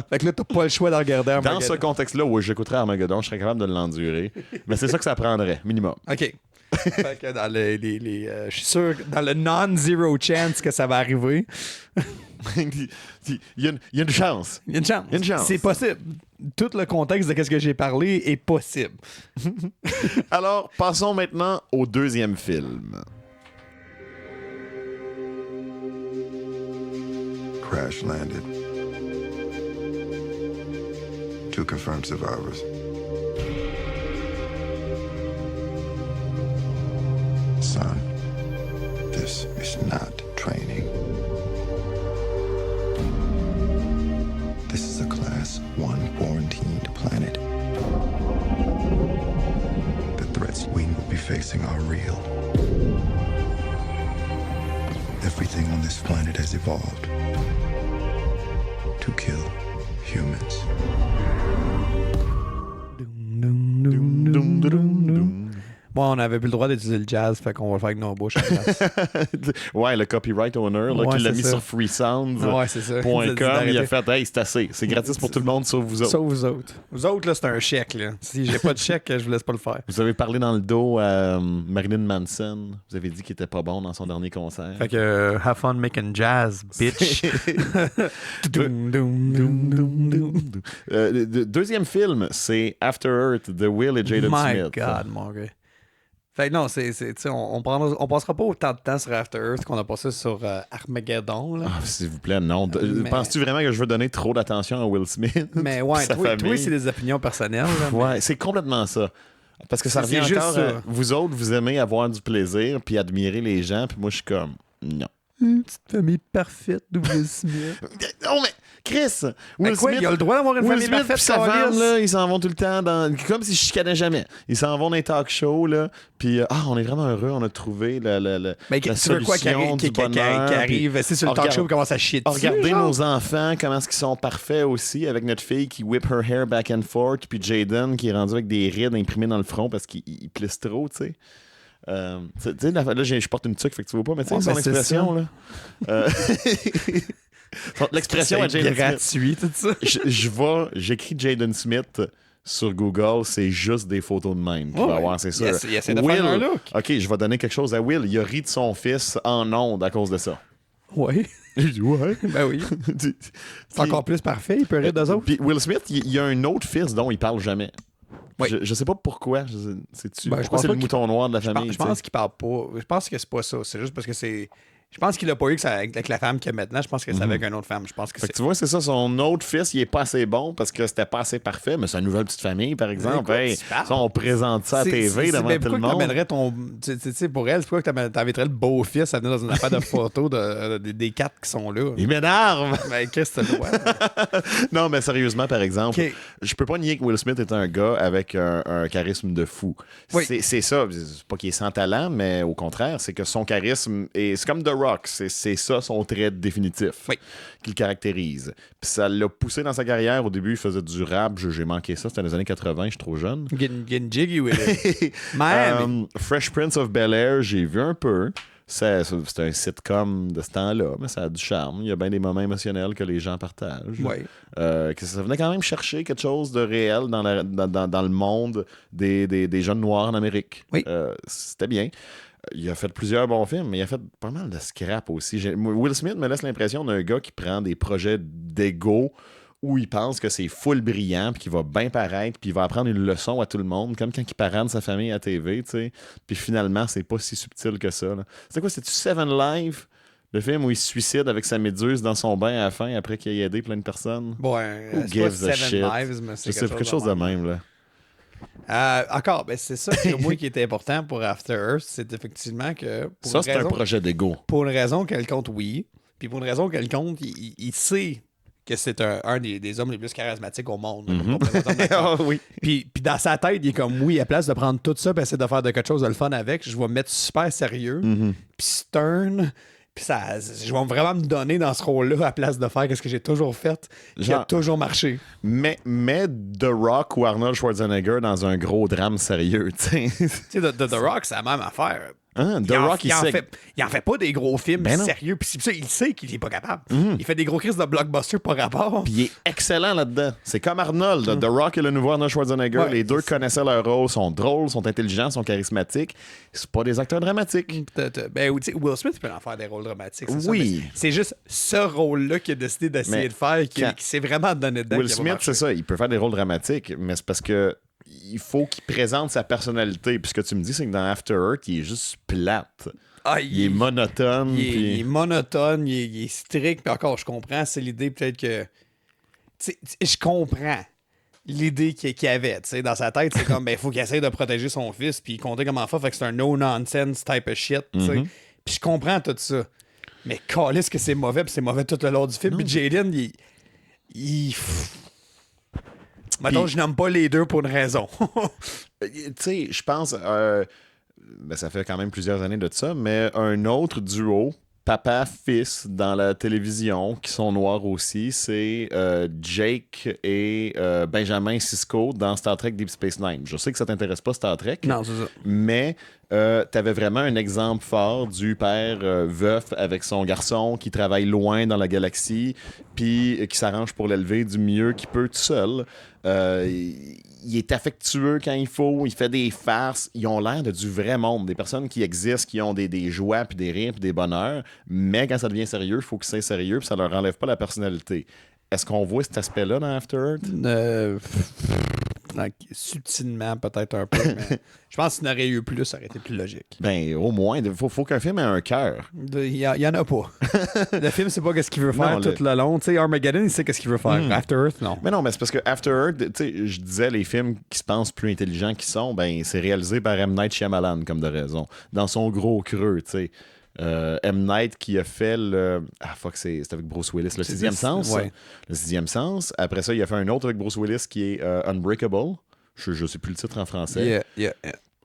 Fait que là, t'as pas le choix de regarder Armageddon. Dans ce contexte-là, où j'écouterais Armageddon, je serais capable de l'endurer. Mais c'est ça que ça prendrait, minimum. OK. Fait que dans je suis sûr, dans le non-zero chance que ça va arriver. Il y a une chance. Il y a une chance. C'est possible. Tout le contexte de ce que j'ai parlé est possible. Alors, passons maintenant au deuxième film. Crash landed. 2 confirmed survivors. Son, this is not training. This is a Class 1 quarantined planet. The threats we will be facing are real. Everything on this planet has evolved to kill humans. Bon, on avait plus le droit d'utiliser le jazz, fait qu'on va le faire avec nos bouches. Ouais, le copyright owner là, qui l'a mis sur freesounds.com, il a fait hey, c'est assez. C'est gratis pour tout le monde sauf vous autres. Sauf vous autres. Vous autres, là, c'est un chèque. Là. Si j'ai pas de chèque, je vous laisse pas le faire. Vous avez parlé dans le dos à Marilyn Manson. Vous avez dit qu'il était pas bon dans son dernier concert. Fait que have fun making jazz, bitch. Deuxième film, c'est After Earth de Will et Jaden Smith. My God, mon gars. Fait que non, on passera pas autant de temps sur After Earth qu'on a passé sur Armageddon. Là. S'il vous plaît, non. Penses-tu vraiment que je veux donner trop d'attention à Will Smith? Mais ouais, toi, c'est des opinions personnelles. Là, ouais, c'est complètement ça. Parce que ça revient encore à vous autres, vous aimez avoir du plaisir puis admirer les gens, puis moi, je suis comme, non. Une petite famille parfaite de Will Smith. Non, mais Chris, Will Quoi, Smith, il a le droit d'avoir une Will famille Smith parfaite, puis sa femme, câlisse? là, ils s'en vont tout le temps comme s'ils chicanaient jamais. Ils s'en vont dans les talk shows, là, puis on est vraiment heureux, on a trouvé la Mais tu veux solution quoi qui arrive, du bonheur, qui arrive c'est sur le talk regarde- show et commence à chier dessus, Regardez genre? nos enfants, comment est-ce qu'ils sont parfaits aussi, avec notre fille qui whip her hair back and forth, puis Jaden qui est rendu avec des rides imprimées dans le front parce qu'il plisse trop, tu sais. Tu sais, là, je porte une tuque, fait que tu vois pas, mais tu sais, Ouais, son ben, c'est expression, ça. là. L'expression à C'est Jaden Smith. gratuit, tout ça. J'écris Jaden Smith sur Google, c'est juste des photos de même qu'il va Ouais. avoir, c'est sûr. Il essaie de faire un look. OK, je vais donner quelque chose à Will. Il a ri de son fils en ondes à cause de ça. Oui. J'ai dit, ouais. Ben oui. C'est encore plus parfait, il peut rire d'eux autres. Puis Will Smith, il y a un autre fils dont il parle jamais. Oui. Je sais pas pourquoi. C'est-tu, Ben, je pourquoi pense c'est pas le mouton noir de la Je pense, famille? je pense qu'il parle pas. Je pense que c'est pas ça. C'est juste parce que c'est. Je pense qu'il a pas eu que ça, avec la femme qu'il a maintenant. Je pense que c'est avec une autre femme. Je pense que Fait c'est. que tu vois, c'est ça. Son autre fils, il est pas assez bon parce que c'était pas assez parfait, mais c'est une nouvelle petite famille, par exemple. Écoute, Hey, tu parles. ça, on présente ça à TV devant mais tout le pourquoi monde. t'amènerais ton. Tu sais, pour elle, c'est pourquoi que t'inviterais le beau-fils à venir dans une affaire de photos des quatre qui sont là? Il m'énerve! Ben, qu'est-ce que tu vois? Non, mais sérieusement, par exemple, Ok. je peux pas nier que Will Smith est un gars avec un charisme de fou. Oui. C'est ça. C'est pas qu'il est sans talent, mais au contraire, c'est que son charisme, c'est comme The Rock. C'est ça son trait définitif Oui. qui le caractérise. Puis ça l'a poussé dans sa carrière. Au début, il faisait du rap. J'ai manqué ça. C'était dans les années 80. Je suis trop jeune. Getting jiggy with it. Miami. Fresh Prince of Bel-Air, j'ai vu un peu. C'est un sitcom de ce temps-là, mais ça a du charme. Il y a bien des moments émotionnels que les gens partagent. Oui. Que ça venait quand même chercher quelque chose de réel dans le monde des jeunes noirs en Amérique. Oui. C'était bien. Il a fait plusieurs bons films, mais il a fait pas mal de scrap aussi. Will Smith me laisse l'impression d'un gars qui prend des projets d'ego où il pense que c'est full brillant, puis qu'il va bien paraître, puis il va apprendre une leçon à tout le monde, comme quand il parade sa famille à TV, tu sais. Puis finalement, c'est pas si subtil que ça. C'est quoi, c'est-tu Seven Live? Le film où il se suicide avec sa méduse dans son bain à la fin après qu'il ait aidé plein de personnes? Bon, Who c'est pas gives a Seven shit? Lives, mais Je c'est sais, quelque chose de même, là. Encore, ben c'est ça pour moi qui était important pour After Earth, c'est effectivement que pour Ça, une c'est un raison- projet d'ego. Pour une raison quelconque, oui. Puis pour une raison quelconque, il sait que c'est un des hommes les plus charismatiques au monde. Ah oui. Puis dans sa tête, il est comme, oui, à place de prendre tout ça et essayer de faire de quelque chose de le fun avec, je vais me mettre super sérieux, puis stern, puis ça, je vais vraiment me donner dans ce rôle-là à place de faire ce que j'ai toujours fait, qui a Genre- toujours marché. Mais The Rock ou Arnold Schwarzenegger dans un gros drame sérieux, tu sais. Tu sais, The Rock, c'est la même affaire. Hein, The Il en- Rock, il en sait- fait pas des gros films Ben non. sérieux. Puis c'est ça, il sait qu'il est pas capable. Il fait des gros crises de blockbuster par rapport. Puis il est excellent là-dedans. C'est comme Arnold. là. The Rock et le nouveau Arnold Schwarzenegger. Ouais, les deux connaissaient leur rôle, sont drôles, sont intelligents, sont charismatiques. C'est pas des acteurs dramatiques. Ben, tu sais, Will Smith peut en faire des rôles dramatiques. C'est ça, Oui. mais c'est juste ce rôle-là qu'il a décidé d'essayer Mais de faire, qui quand- s'est vraiment donné dedans. Will qui a pas Smith, marché. c'est ça. Il peut faire des rôles dramatiques, mais c'est parce que il faut qu'il présente sa personnalité. Puis ce que tu me dis, c'est que dans After Earth, il est juste plate. Ah, Il est monotone. il est puis- monotone, il est strict. Puis encore, je comprends, c'est l'idée peut-être que. Je comprends l'idée qu'il avait. Tu sais, dans sa tête, c'est comme, ben, il faut qu'il essaye de protéger son fils, puis il comptait comment faire, fait que c'est un no-nonsense type of shit. Tu sais. Puis je comprends tout ça. Mais calisse que c'est mauvais, puis c'est mauvais tout le long du film. Puis Jaden, Mettons, je nomme pas les deux pour une raison. Tu sais, je pense, ben, ça fait quand même plusieurs années de ça, mais un autre duo, papa-fils dans la télévision, qui sont noirs aussi, c'est Jake et Benjamin Sisko dans Star Trek Deep Space Nine. Je sais que ça t'intéresse pas, Star Trek. Non, c'est ça. Mais t'avais vraiment un exemple fort du père veuf avec son garçon qui travaille loin dans la galaxie, puis qui s'arrange pour l'élever du mieux qu'il peut tout seul. Il est affectueux quand il faut, il fait des farces. Ils ont l'air de du vrai monde, des personnes qui existent, qui ont des joies, puis des rires, puis des bonheurs. Mais quand ça devient sérieux, il faut que c'est sérieux, puis ça leur enlève pas la personnalité. Est-ce qu'on voit cet aspect-là dans After Earth? Subtilement, peut-être un peu, mais je pense qu'il y en aurait eu plus, ça aurait été plus logique. Ben, au moins, il faut qu'un film ait un cœur. Il y en a pas. Le film, c'est pas ce qu'il veut faire Non, tout le long. Tu sais, Armageddon, il sait ce qu'il veut faire. After Earth, non. Mais non, mais c'est parce que After Earth, tu sais, je disais, les films qui se pensent plus intelligents qu'ils sont, ben, c'est réalisé par M. Night Shyamalan, comme de raison. Dans son gros creux, tu sais. M. Night qui a fait le... Ah, fuck, c'est avec Bruce Willis. Le Sixième Sens. Ouais. Le Sixième Sens. Après ça, il a fait un autre avec Bruce Willis qui est Unbreakable. Je sais plus le titre en français. Yeah.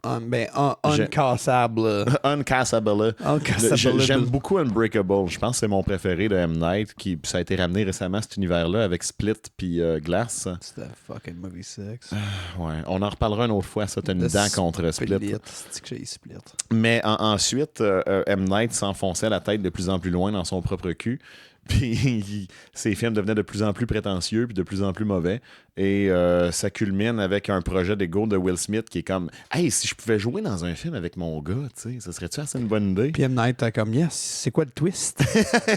Uncassable. Uncassable. Uncassable. J'aime beaucoup Unbreakable. Je pense que c'est mon préféré de M. Night. Ça a été ramené récemment, cet univers-là, avec Split puis Glass. C'est un fucking movie sex. Ouais. On en reparlera une autre fois. Ça, t'as une dent contre Split. C'est que j'ai Split. Mais ensuite, M. Night s'enfonçait la tête de plus en plus loin dans son propre cul. Puis ses films devenaient de plus en plus prétentieux puis de plus en plus mauvais. Et ça culmine avec un projet d'ego de Will Smith qui est comme « Hey, si je pouvais jouer dans un film avec mon gars, tu sais, ça serait-tu assez une bonne idée? » Puis M. Night, t'as comme « Yes, c'est quoi le twist? »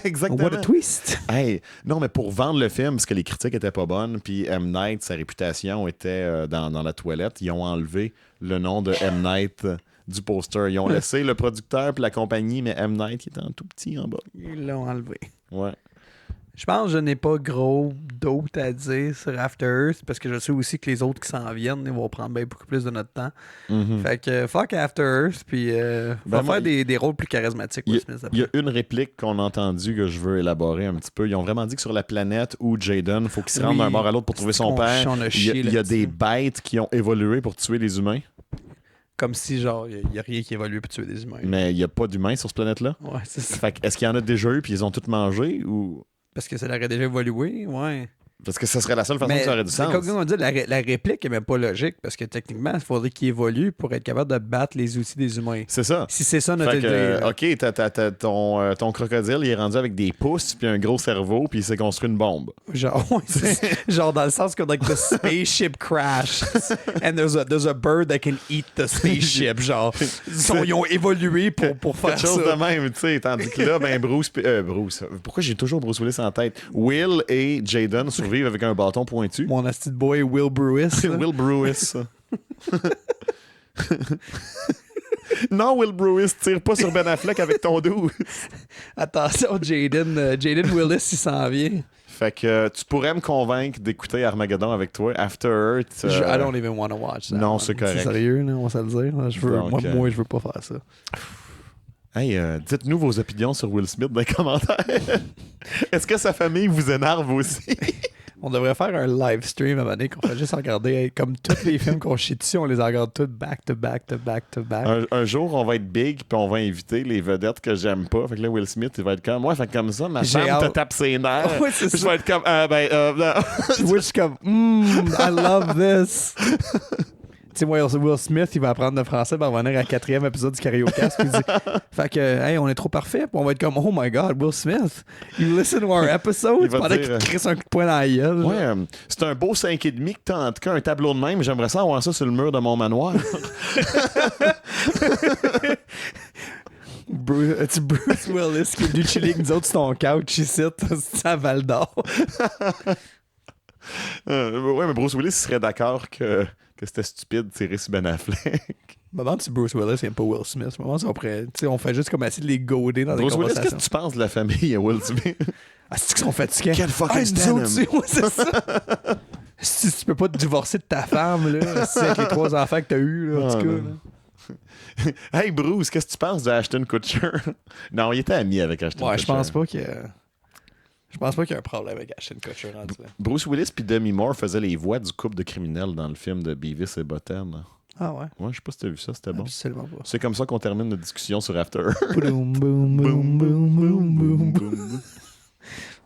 Exactement. What a twist! Hey, non, mais pour vendre le film, parce que les critiques étaient pas bonnes, puis M. Night, sa réputation était dans la toilette, ils ont enlevé le nom de M. Night du poster. Ils ont laissé le producteur puis la compagnie, mais M. Night, il était en tout petit en bas. Ils l'ont enlevé. Ouais. Je pense que je n'ai pas gros d'autres à dire sur After Earth parce que je sais aussi que les autres qui s'en viennent ils vont prendre bien beaucoup plus de notre temps. Fait que fuck After Earth, puis va faire des rôles plus charismatiques. Il y a une réplique qu'on a entendue que je veux élaborer un petit peu. Ils ont vraiment dit que sur la planète où Jaden, faut qu'il se rende d'un bord à l'autre pour trouver son père, il y a des bêtes qui ont évolué pour tuer les humains. Comme si, genre, il n'y a rien qui évolue pour tuer des humains. Mais il n'y a pas d'humains sur cette planète-là. Ouais, c'est ça. Fait que, est-ce qu'il y en a déjà eu puis ils ont tous mangé ou... Parce que ça l'aurait déjà évolué, ouais. Parce que ça serait la seule façon que ça aurait du sens. Comme on dit, la réplique n'est même pas logique parce que techniquement, il faudrait qu'il évolue pour être capable de battre les outils des humains. C'est ça. Si c'est ça notre fait idée. que, OK, ton crocodile, il est rendu avec des pouces puis un gros cerveau puis il s'est construit une bombe. Genre, genre dans le sens que like, the spaceship crashed and there's a bird that can eat the spaceship. Genre, ils ont évolué pour faire Quelque chose ça. de même, tu sais. Tandis que là, ben Bruce... Pourquoi j'ai toujours Bruce Willis en tête? Will et Jaden survivent avec un bâton pointu. Mon asti de boy Will Bruce. Will Bruce. Non, Will Bruce, tire pas sur Ben Affleck avec ton dos. Attention, Jaden Willis, il s'en vient. Fait que tu pourrais me convaincre d'écouter Armageddon avec toi, After Earth. I don't even want to watch that. Non, c'est correct. C'est sérieux, là, on va se le dire. Donc, moi, je veux pas faire ça. Hey, dites-nous vos opinions sur Will Smith dans les commentaires. Est-ce que sa famille vous énerve aussi? On devrait faire un live stream à un moment donné qu'on fait juste regarder comme tous les films qu'on chie dessus, on les regarde tous back to back to back to back. Un jour, on va être big puis on va inviter les vedettes que j'aime pas. Fait que là, Will Smith, il va être comme moi. Fait que comme ça, ma femme te tape ses nerfs. Ouais, c'est je ça. vais être comme non. Moi, je suis comme I love this. Tu sais, moi, Will Smith, il va apprendre le français pour revenir à 4e épisode du Karaokast. Puis il dit, fait que, hey, on est trop parfait. Puis on va être comme, oh my God, Will Smith, you listen to our episode. Pendant qu'il crisse un coup de poing dans la gueule. Ouais, c'est un beau 5,5 que t'as. En tout cas, un tableau de même. J'aimerais ça avoir ça sur le mur de mon manoir. Bruce Willis qui est venu chiller avec nous autres sur ton couch ici, c'est à Val d'Or. Ouais, mais Bruce Willis serait d'accord que c'était stupide de tirer sur Ben Affleck. Maman, si Bruce Willis n'aime pas Will Smith, maman, on fait juste comme essayer de les goader dans Bruce des Willis, conversations. qu'est-ce que tu penses de la famille à Will Smith? Ah, c'est qu'ils sont fatigués. Quel fucking nous autres, ouais, c'est ça. Si tu peux pas te divorcer de ta femme, là, c'est avec les 3 enfants que t'as eus, là, en tout cas. Là. Hey Bruce, qu'est-ce que tu penses de Ashton Kutcher? Non, il était ami avec Ashton Kutcher. Je pense pas qu'il y a un problème avec Ashton Kutcher. Bruce Willis puis Demi Moore faisaient les voix du couple de criminels dans le film de Beavis et Butthead. Ah ouais? Ouais, je sais pas si t'as vu ça, c'était bon. Absolument pas. C'est comme ça qu'on termine notre discussion sur After. Boom, boom, boom, boom, boom, boom, boom.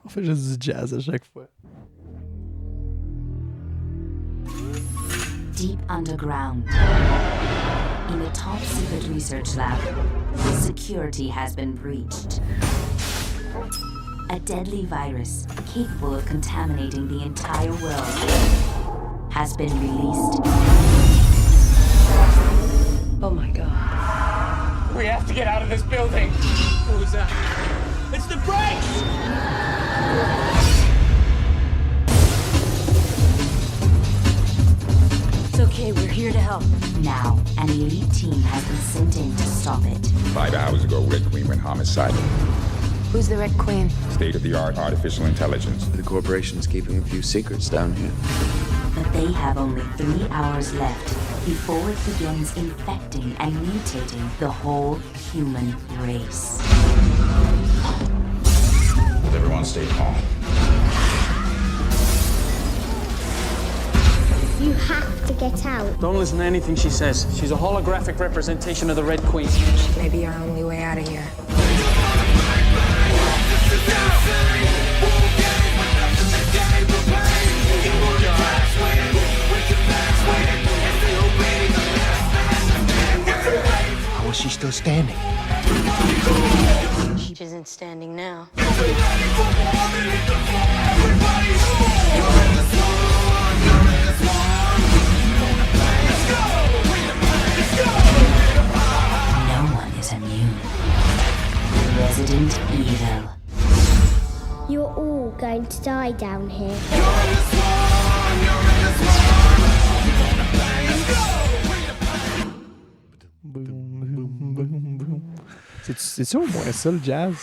On fait juste du jazz à chaque fois. Deep underground, in a top secret research lab, security has been breached. A deadly virus capable of contaminating the entire world has been released. Oh my God. We have to get out of this building. What was that? It's the brakes! It's okay, we're here to help. Now, an elite team has been sent in to stop it. 5 hours ago, Red Queen went homicidal. Who's the Red Queen? State-of-the-art artificial intelligence. The corporation's keeping a few secrets down here. But they have only 3 hours left before it begins infecting and mutating the whole human race. Everyone stay calm. You have to get out. Don't listen to anything she says. She's a holographic representation of the Red Queen. She may be our only way out of here. How is she still standing? She isn't standing now. No one is immune. Resident Evil. You're all going to die down here. C'est-tu au moins ça, le jazz?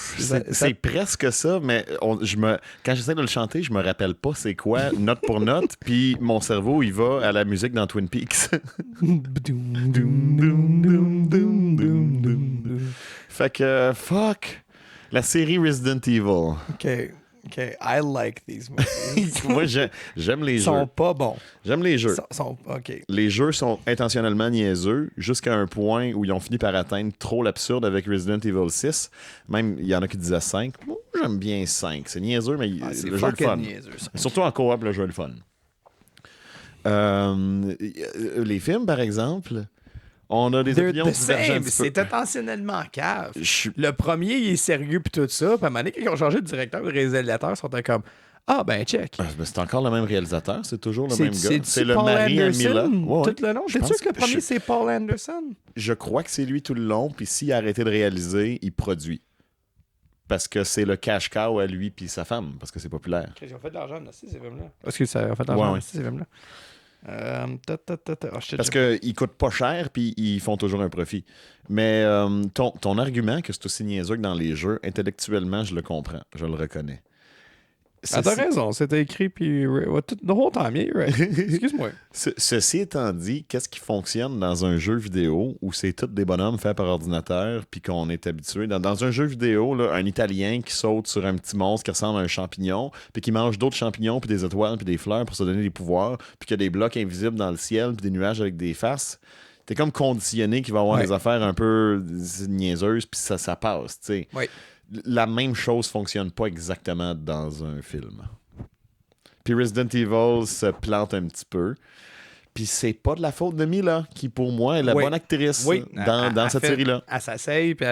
C'est presque ça, mais quand j'essaie de le chanter, je me rappelle pas c'est quoi, note pour note, puis mon cerveau, il va à la musique dans Twin Peaks. Fait que, fuck, la série Resident Evil. OK. I like these movies. Moi, j'aime les Ils jeux. sont pas bons. J'aime les jeux. OK. Les jeux sont intentionnellement niaiseux jusqu'à un point où ils ont fini par atteindre trop l'absurde avec Resident Evil 6. Même, il y en a qui disaient 5. Moi, j'aime bien 5. C'est niaiseux, mais C'est le jeu est le fun. niaiseux, ça. Surtout en coop, le jeu est le fun. Les films, par exemple, on a des opinions divergentes un petit peu. C'est intentionnellement cave. Je- Le premier, il est sérieux puis tout ça. Puis à un moment donné, quand ils ont changé de directeur, le réalisateur, ils sont comme ah, ben, check. Mais c'est encore le même réalisateur, c'est toujours le C'est- même gars. c'est le Paul mari à Anderson, Mila. Ouais, tout le long. je T'es pense sûr que le premier, je- c'est Paul Anderson? Je crois que c'est lui tout le long, puis s'il a arrêté de réaliser, il produit. Parce que c'est le cash cow à lui puis sa femme, parce que c'est populaire. Ils ont fait de l'argent dans ces films-là. Est-ce que ça a fait de l'argent Ouais. dans ces films-là? Parce qu'ils coûtent pas cher, puis ils font toujours un profit. Mais ton argument que c'est aussi niaiseux que dans les jeux, intellectuellement, je le comprends, je le reconnais. T'as raison, c'était écrit, puis the whole time, yeah, right. Excuse-moi. Ceci étant dit, qu'est-ce qui fonctionne dans un jeu vidéo où c'est tous des bonhommes faits par ordinateur puis qu'on est habitué? Dans un jeu vidéo, là, un Italien qui saute sur un petit monstre qui ressemble à un champignon puis qui mange d'autres champignons puis des étoiles puis des fleurs pour se donner des pouvoirs puis qu'il y a des blocs invisibles dans le ciel puis des nuages avec des faces, t'es comme conditionné qu'il va y avoir des affaires un peu niaiseuses puis ça passe, tu sais. Oui. La même chose fonctionne pas exactement dans un film. Puis Resident Evil se plante un petit peu. Puis c'est pas de la faute de Mila, qui pour moi est la bonne actrice dans cette série-là. Elle s'essaye, puis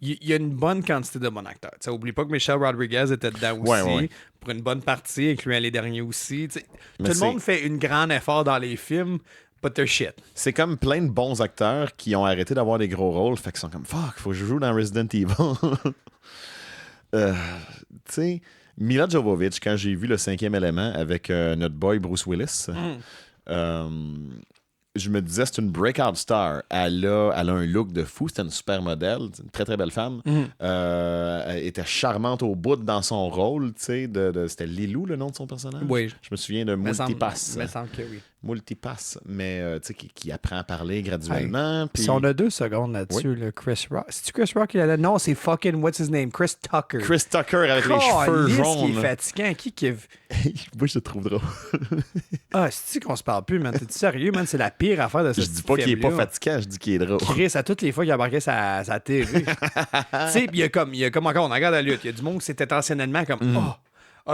il y a une bonne quantité de bons acteurs. T'sais, oublie pas que Michelle Rodriguez était dedans aussi, pour une bonne partie, incluant les derniers aussi. Tout le monde fait un grand effort dans les films, but they're shit. C'est comme plein de bons acteurs qui ont arrêté d'avoir des gros rôles, fait qu'ils sont comme « Fuck, faut que je joue dans Resident Evil. » Tu sais, Mila Jovovich, quand j'ai vu le 5e élément avec notre boy Bruce Willis, je me disais, c'est une breakout star. Elle a un look de fou. C'était une super modèle. Une très, très belle femme. Elle était charmante au bout dans son rôle. C'était Lilou, le nom de son personnage? Oui. Je me souviens de Multipass. Me semble que oui. Multipass, mais qui apprend à parler graduellement. Puis... Si on a 2 secondes là-dessus, le Chris Rock. C'est-tu Chris Rock qui a là? Non, c'est fucking, what's his name? Chris Tucker. Chris Tucker avec les cheveux jaunes. Qui est fatigant. Moi, je te trouve drôle. C'est-tu qu'on se parle plus, man? T'es-tu sérieux, man? C'est la pire affaire de ce Je dis pas qu'il est pas fatigant, je dis qu'il est drôle. Chris, à toutes les fois qu'il embarquait sa TV. Tu sais, il y a comme encore, on regarde la lutte, il y a du monde qui s'est intentionnellement comme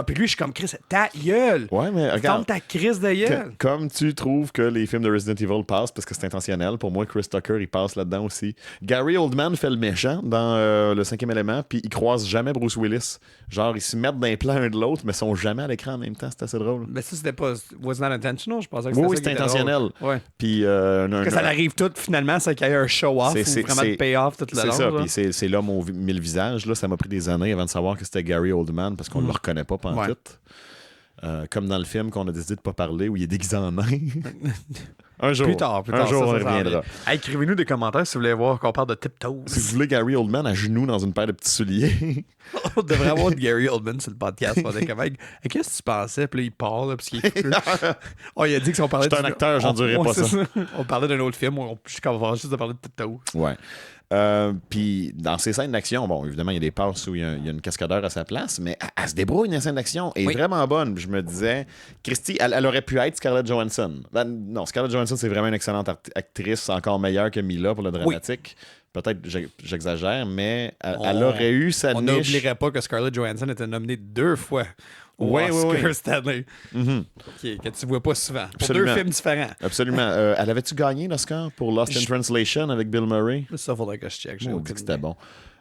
puis lui, je suis comme Chris, ta gueule! Ouais, mais regarde. Ferme ta crise de gueule! Comme tu trouves que les films de Resident Evil passent parce que c'est intentionnel, pour moi, Chris Tucker, il passe là-dedans aussi. Gary Oldman fait le méchant dans le 5e élément, puis il croise jamais Bruce Willis. Genre, ils se mettent d'un plan un de l'autre, mais ils sont jamais à l'écran en même temps. C'est assez drôle. Mais ça, c'était pas. Was not intentional, je pensais que c'était oui, c'était intentionnel. Ouais. Puis. que ça arrive tout, finalement, c'est qu'il y a un show-off ou vraiment de payoff tout le long. C'est ça, puis c'est l'homme aux 1000 visages. Là, ça m'a pris des années avant de savoir que c'était Gary Oldman parce qu'on ne le reconnaît pas pantoute. Comme dans le film qu'on a décidé de pas parler, où il est déguisé en nain. Un jour. Plus tard, un jour, on y s'en reviendra. vient. Hey, écrivez-nous des commentaires si vous voulez voir qu'on parle de tiptoes. Si vous voulez Gary Oldman à genoux dans une paire de petits souliers. On devrait avoir de Gary Oldman sur le podcast. On est comme, hey, qu'est-ce que tu pensais? Puis là, il part, là, parce qu'il est fou. Oh, il a dit que si on parlait J'étais un acteur, j'en dirais pas ça. On parlait d'un autre film, on va juste de parler de tiptoes. Ouais. Puis dans ces scènes d'action, bon, évidemment, il y a des passes où il y a une cascadeur à sa place, mais elle se débrouille, une scène d'action, est vraiment bonne. Je me disais, Christy, elle aurait pu être Scarlett Johansson. Non, Scarlett Johansson, c'est vraiment une excellente actrice, encore meilleure que Mila pour le dramatique. Peut-être j'exagère, mais elle aurait eu sa niche. On n'oublierait pas que Scarlett Johansson était nominée 2 fois au Oscar cette année. Que tu vois pas souvent. Pour 2 films différents. Absolument. Elle avait-tu gagné l'Oscar pour Lost in Translation avec Bill Murray? Ça, faudrait que je check. On dit que c'était bon.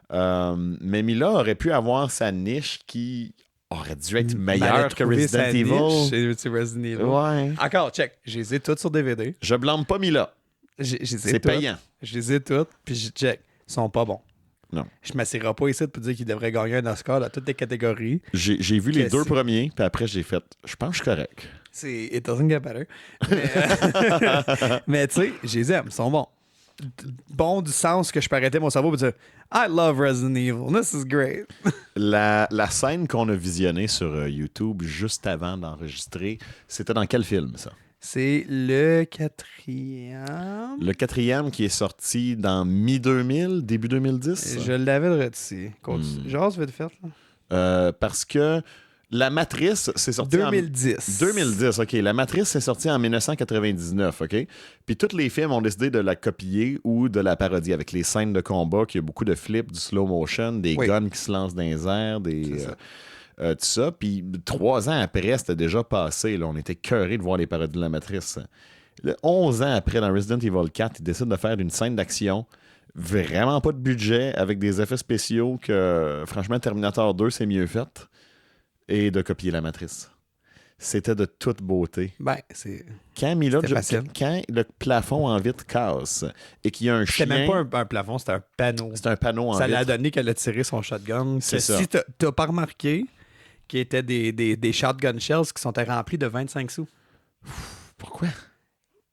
Mais Mila aurait pu avoir sa niche qui aurait dû être meilleure que Resident Evil. C'est Resident Evil. Ouais. Encore, check. Je les ai toutes sur DVD. Je blâme pas Mila. C'est payant. Je les ai toutes, puis je check. Ils sont pas bons. Non. Je ne m'assirai pas ici pour dire qu'il devrait gagner un Oscar dans toutes les catégories. J'ai vu les 2 premiers, puis après, j'ai fait, je pense que je suis correct. It doesn't get better. Mais tu sais, je les aime, ils sont bons. Bon du sens que je peux arrêter mon cerveau et dire I love Resident Evil, this is great. La scène qu'on a visionnée sur YouTube juste avant d'enregistrer, c'était dans quel film, ça? C'est le 4e. Le 4e qui est sorti dans mi-2000, début 2010? Je l'avais de ici. Genre, ça va être fait, là. Parce que La Matrice, c'est sorti 2010. 2010, OK. La Matrice, c'est sorti en 1999, OK? Puis tous les films ont décidé de la copier ou de la parodier avec les scènes de combat, qu'il y a beaucoup de flips, du slow motion, des guns qui se lancent dans les airs, tout ça. Puis 3 ans après, c'était déjà passé. Là, on était cœurés de voir les parodies de La Matrice. Là, 11 ans après, dans Resident Evil 4, ils décident de faire une scène d'action. Vraiment pas de budget, avec des effets spéciaux que, franchement, Terminator 2, c'est mieux fait. Et de copier La Matrice. C'était de toute beauté. Ben, c'est... Quand le plafond en vitre casse et qu'il y a un chien... C'était même pas un plafond, c'était un panneau. C'était un panneau en vitre. Ça l'a donné qu'elle a tiré son shotgun. C'est ça. Si t'as pas remarqué qu'il y était des shotgun shells qui sont remplis de 25 sous. Pourquoi?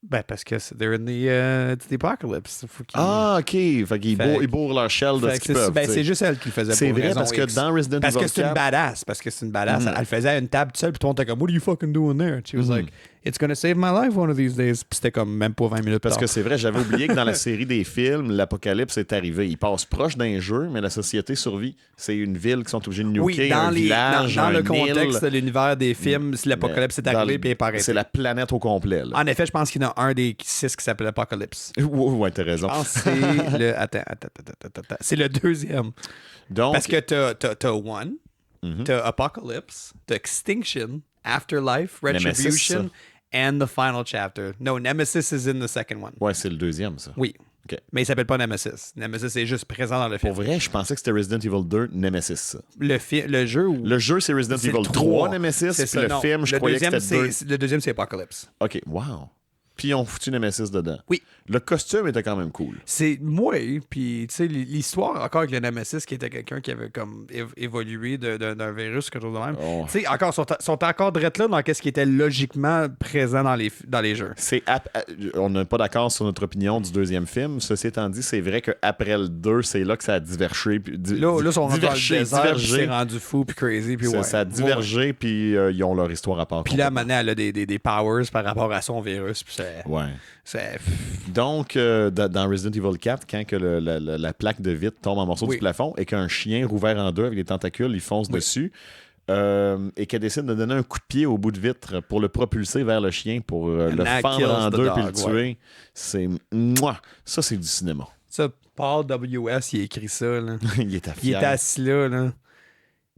Ben, parce que they're in the apocalypse. OK. Fait qu'ils bourrent leur shell de ce qu'ils peuvent. Ben, c'est juste elle qui le faisait. C'est vrai, parce que dans Resident Evil 4... Parce que c'est une badass. Elle le faisait à une table toute seule, puis tout le monde était comme, what are you fucking doing there? She was like, it's gonna save my life one of these days. Puis c'était comme même pas 20 minutes Parce que c'est vrai, j'avais oublié que dans la série des films, l'apocalypse est arrivé. Ils passent proche d'un jeu, mais la société survit. C'est une ville qui sont obligés de nuker, un village, dans le île. Contexte de l'univers des films, si l'apocalypse est arrivé, puis il est pas arrêté. C'est la planète au complet. Là. En effet, je pense qu'il y en a un des 6 qui s'appelle Apocalypse. Ouais, t'as raison. Je pense que c'est le... Attends. C'est le 2e. Donc... Parce que t'as One, t'as Apocalypse, t'as Extinction, Afterlife, Retribution, Nemesis, and the final chapter. No, Nemesis is in the second one. Ouais, c'est le 2e, ça. Oui. Okay. Mais il s'appelle pas Nemesis. Nemesis est juste présent dans le film. Pour vrai, je pensais que c'était Resident Evil 2 Nemesis. Le jeu ou... Le jeu, c'est Resident Evil 3 Nemesis, puis le film, je croyais que c'était 2. Le deuxième, c'est Apocalypse. OK, wow. Puis ils ont foutu Nemesis dedans. Oui. Le costume était quand même cool. C'est moi, puis tu sais, l'histoire encore avec le Nemesis qui était quelqu'un qui avait comme évolué d'un virus, quelque chose de même. Oh. Tu sais, encore, sont encore drette là dans ce qui était logiquement présent dans les jeux. On n'est pas d'accord sur notre opinion du 2e film. Ceci étant dit, c'est vrai qu'après le 2, c'est là que ça a divergé. Là, ils sont rendus dans le désert, puis c'est rendu fou, puis crazy. Puis ça a divergé, puis ils ont leur histoire à part. Puis là, maintenant, elle a des powers par rapport à son virus. Puis ouais. C'est... Donc, dans Resident Evil 4, quand que la plaque de vitre tombe en morceaux du plafond et qu'un chien rouvert en deux avec des tentacules, il fonce dessus et qu'elle décide de donner un coup de pied au bout de vitre pour le propulser vers le chien pour le fendre en deux puis le tuer, c'est... Mouah! Ça, c'est du cinéma. Ça, Paul W.S., il a écrit ça. Là. Il était fier. Il était assis là.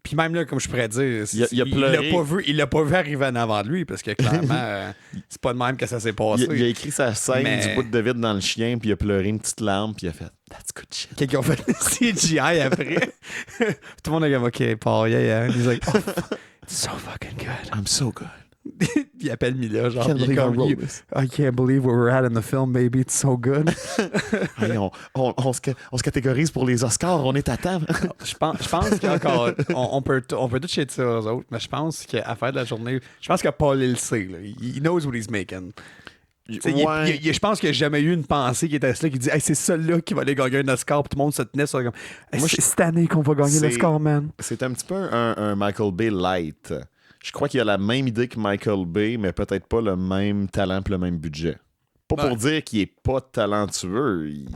Puis même là, comme je pourrais dire, il l'a pas vu arriver en avant de lui, parce que clairement, c'est pas de même que ça s'est passé. Il a écrit sa scène du bout de vide dans le chien, puis il a pleuré une petite larme, puis il a fait « That's good shit ». Quelqu'un a fait le CGI après. Tout le monde a dit « OK, Paul, yeah. » He's like, oh, it's so fucking good. I'm so good. Il appelle Mila, genre, Can't il est believe I comme, wrote this. I can't believe where we're at in the film, baby, it's so good. Hey, on se catégorise pour les Oscars, on est à temps. Je pense qu'encore, on peut tout chier de ça aux autres, mais je pense qu'à la fin de la journée, je pense que Paul, il le sait, là. He knows what he's making. Ouais. Je pense qu'il n'y a jamais eu une pensée qui était là qui dit hey, c'est ça-là qui va aller gagner un Oscar, puis tout le monde se tenait sur comme hey, c'est cette année qu'on va gagner l'Oscar, man. C'est un petit peu un Michael Bay light. Je crois qu'il a la même idée que Michael Bay, mais peut-être pas le même talent et le même budget. Pas pour dire qu'il est pas talentueux. Il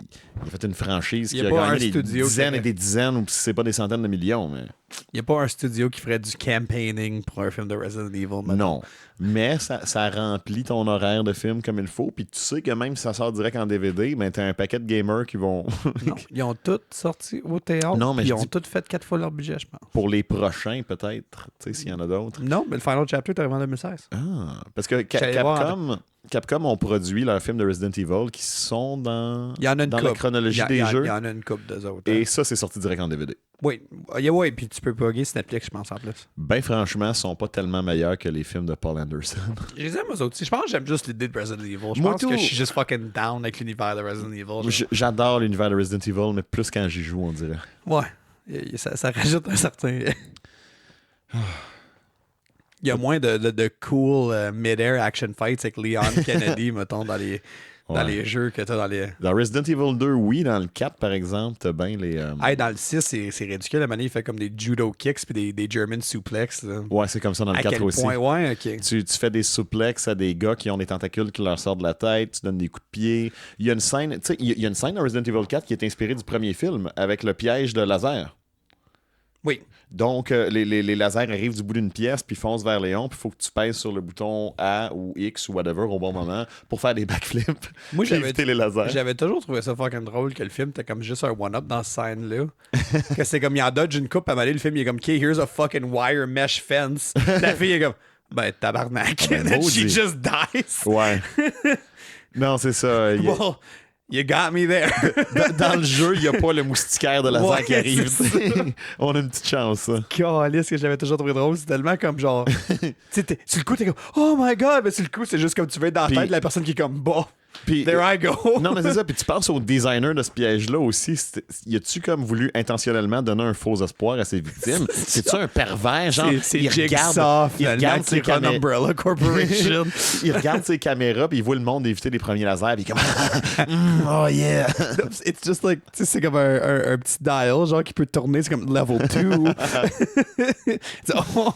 a fait une franchise qui a gagné des dizaines et des dizaines, ou si c'est pas des centaines de millions. Mais... Il n'y a pas un studio qui ferait du campaigning pour un film de Resident Evil. Maintenant. Non. Mais ça remplit ton horaire de film comme il faut. Puis tu sais que même si ça sort direct en DVD, ben t'as un paquet de gamers qui vont... Non, ils ont tous sorti au théâtre. Non, mais ils ont tous fait 4 fois leur budget, je pense. Pour les prochains, peut-être. Tu sais, s'il y en a d'autres. Non, mais le Final Chapter est arrivé en 2016. Ah, parce que Capcom ont produit leurs films de Resident Evil qui sont dans la chronologie des jeux. Il y en a une couple d'eux autres. Et ça, c'est sorti direct en DVD. Oui, puis tu peux bugger sur Netflix, je pense, en plus. Ben franchement, ils sont pas tellement meilleurs que les films de Paul Anderson. Je les aime eux autres. Je pense que j'aime juste l'idée de Resident Evil. Je pense que je suis juste fucking down avec l'univers de Resident Evil. J'adore l'univers de Resident Evil, mais plus quand j'y joue, on dirait. Ouais, ça rajoute un certain... Il y a moins de cool mid-air action fights avec Leon Kennedy, mettons, dans les jeux que t'as dans les... Dans Resident Evil 2, oui. Dans le 4, par exemple, t'as bien les... dans le 6, c'est ridicule. La manière, il fait comme des judo kicks puis des German suplex. Là. Ouais, c'est comme ça dans le 4 aussi. Ouais, OK. Tu fais des suplex à des gars qui ont des tentacules qui leur sortent de la tête, tu donnes des coups de pied. Il y a une scène, tu sais, il y a une scène dans Resident Evil 4 qui est inspirée du premier film, avec le piège de laser. Oui. Donc, les lasers arrivent du bout d'une pièce, puis foncent vers Léon, puis il faut que tu pèses sur le bouton A ou X ou whatever au bon moment pour faire des backflips. Moi, éviter les lasers. J'avais toujours trouvé ça fucking drôle que le film était comme juste un one-up dans cette scène-là. Que c'est comme, il en dodge une coupe, à le film, il est comme, OK, here's a fucking wire mesh fence. La fille est comme, ben, tabarnak. Ben, And then she just dies. Ouais. Non, c'est ça. Well, you got me there. Dans le jeu, il n'y a pas le moustiquaire de laser qui arrive. On a une petite chance, ça. Calisse, que j'avais toujours trouvé drôle. C'est tellement comme genre. Tu sais, sur le coup, t'es comme, oh my god. Mais sur le coup, c'est juste comme tu veux être dans la tête de la personne qui est comme, bah. Puis, there I go. Non, mais c'est ça. Puis tu penses au designer de ce piège-là aussi. Y a-tu comme voulu intentionnellement donner un faux espoir à ses victimes? C'est-tu un pervers? Genre, il regarde ses caméras. Umbrella Corporation. Il regarde ses caméras puis il voit le monde éviter les premiers lasers. Puis il est comme, oh yeah. It's just like, tu sais, c'est comme un petit dial, genre, qui peut tourner. C'est comme level 2.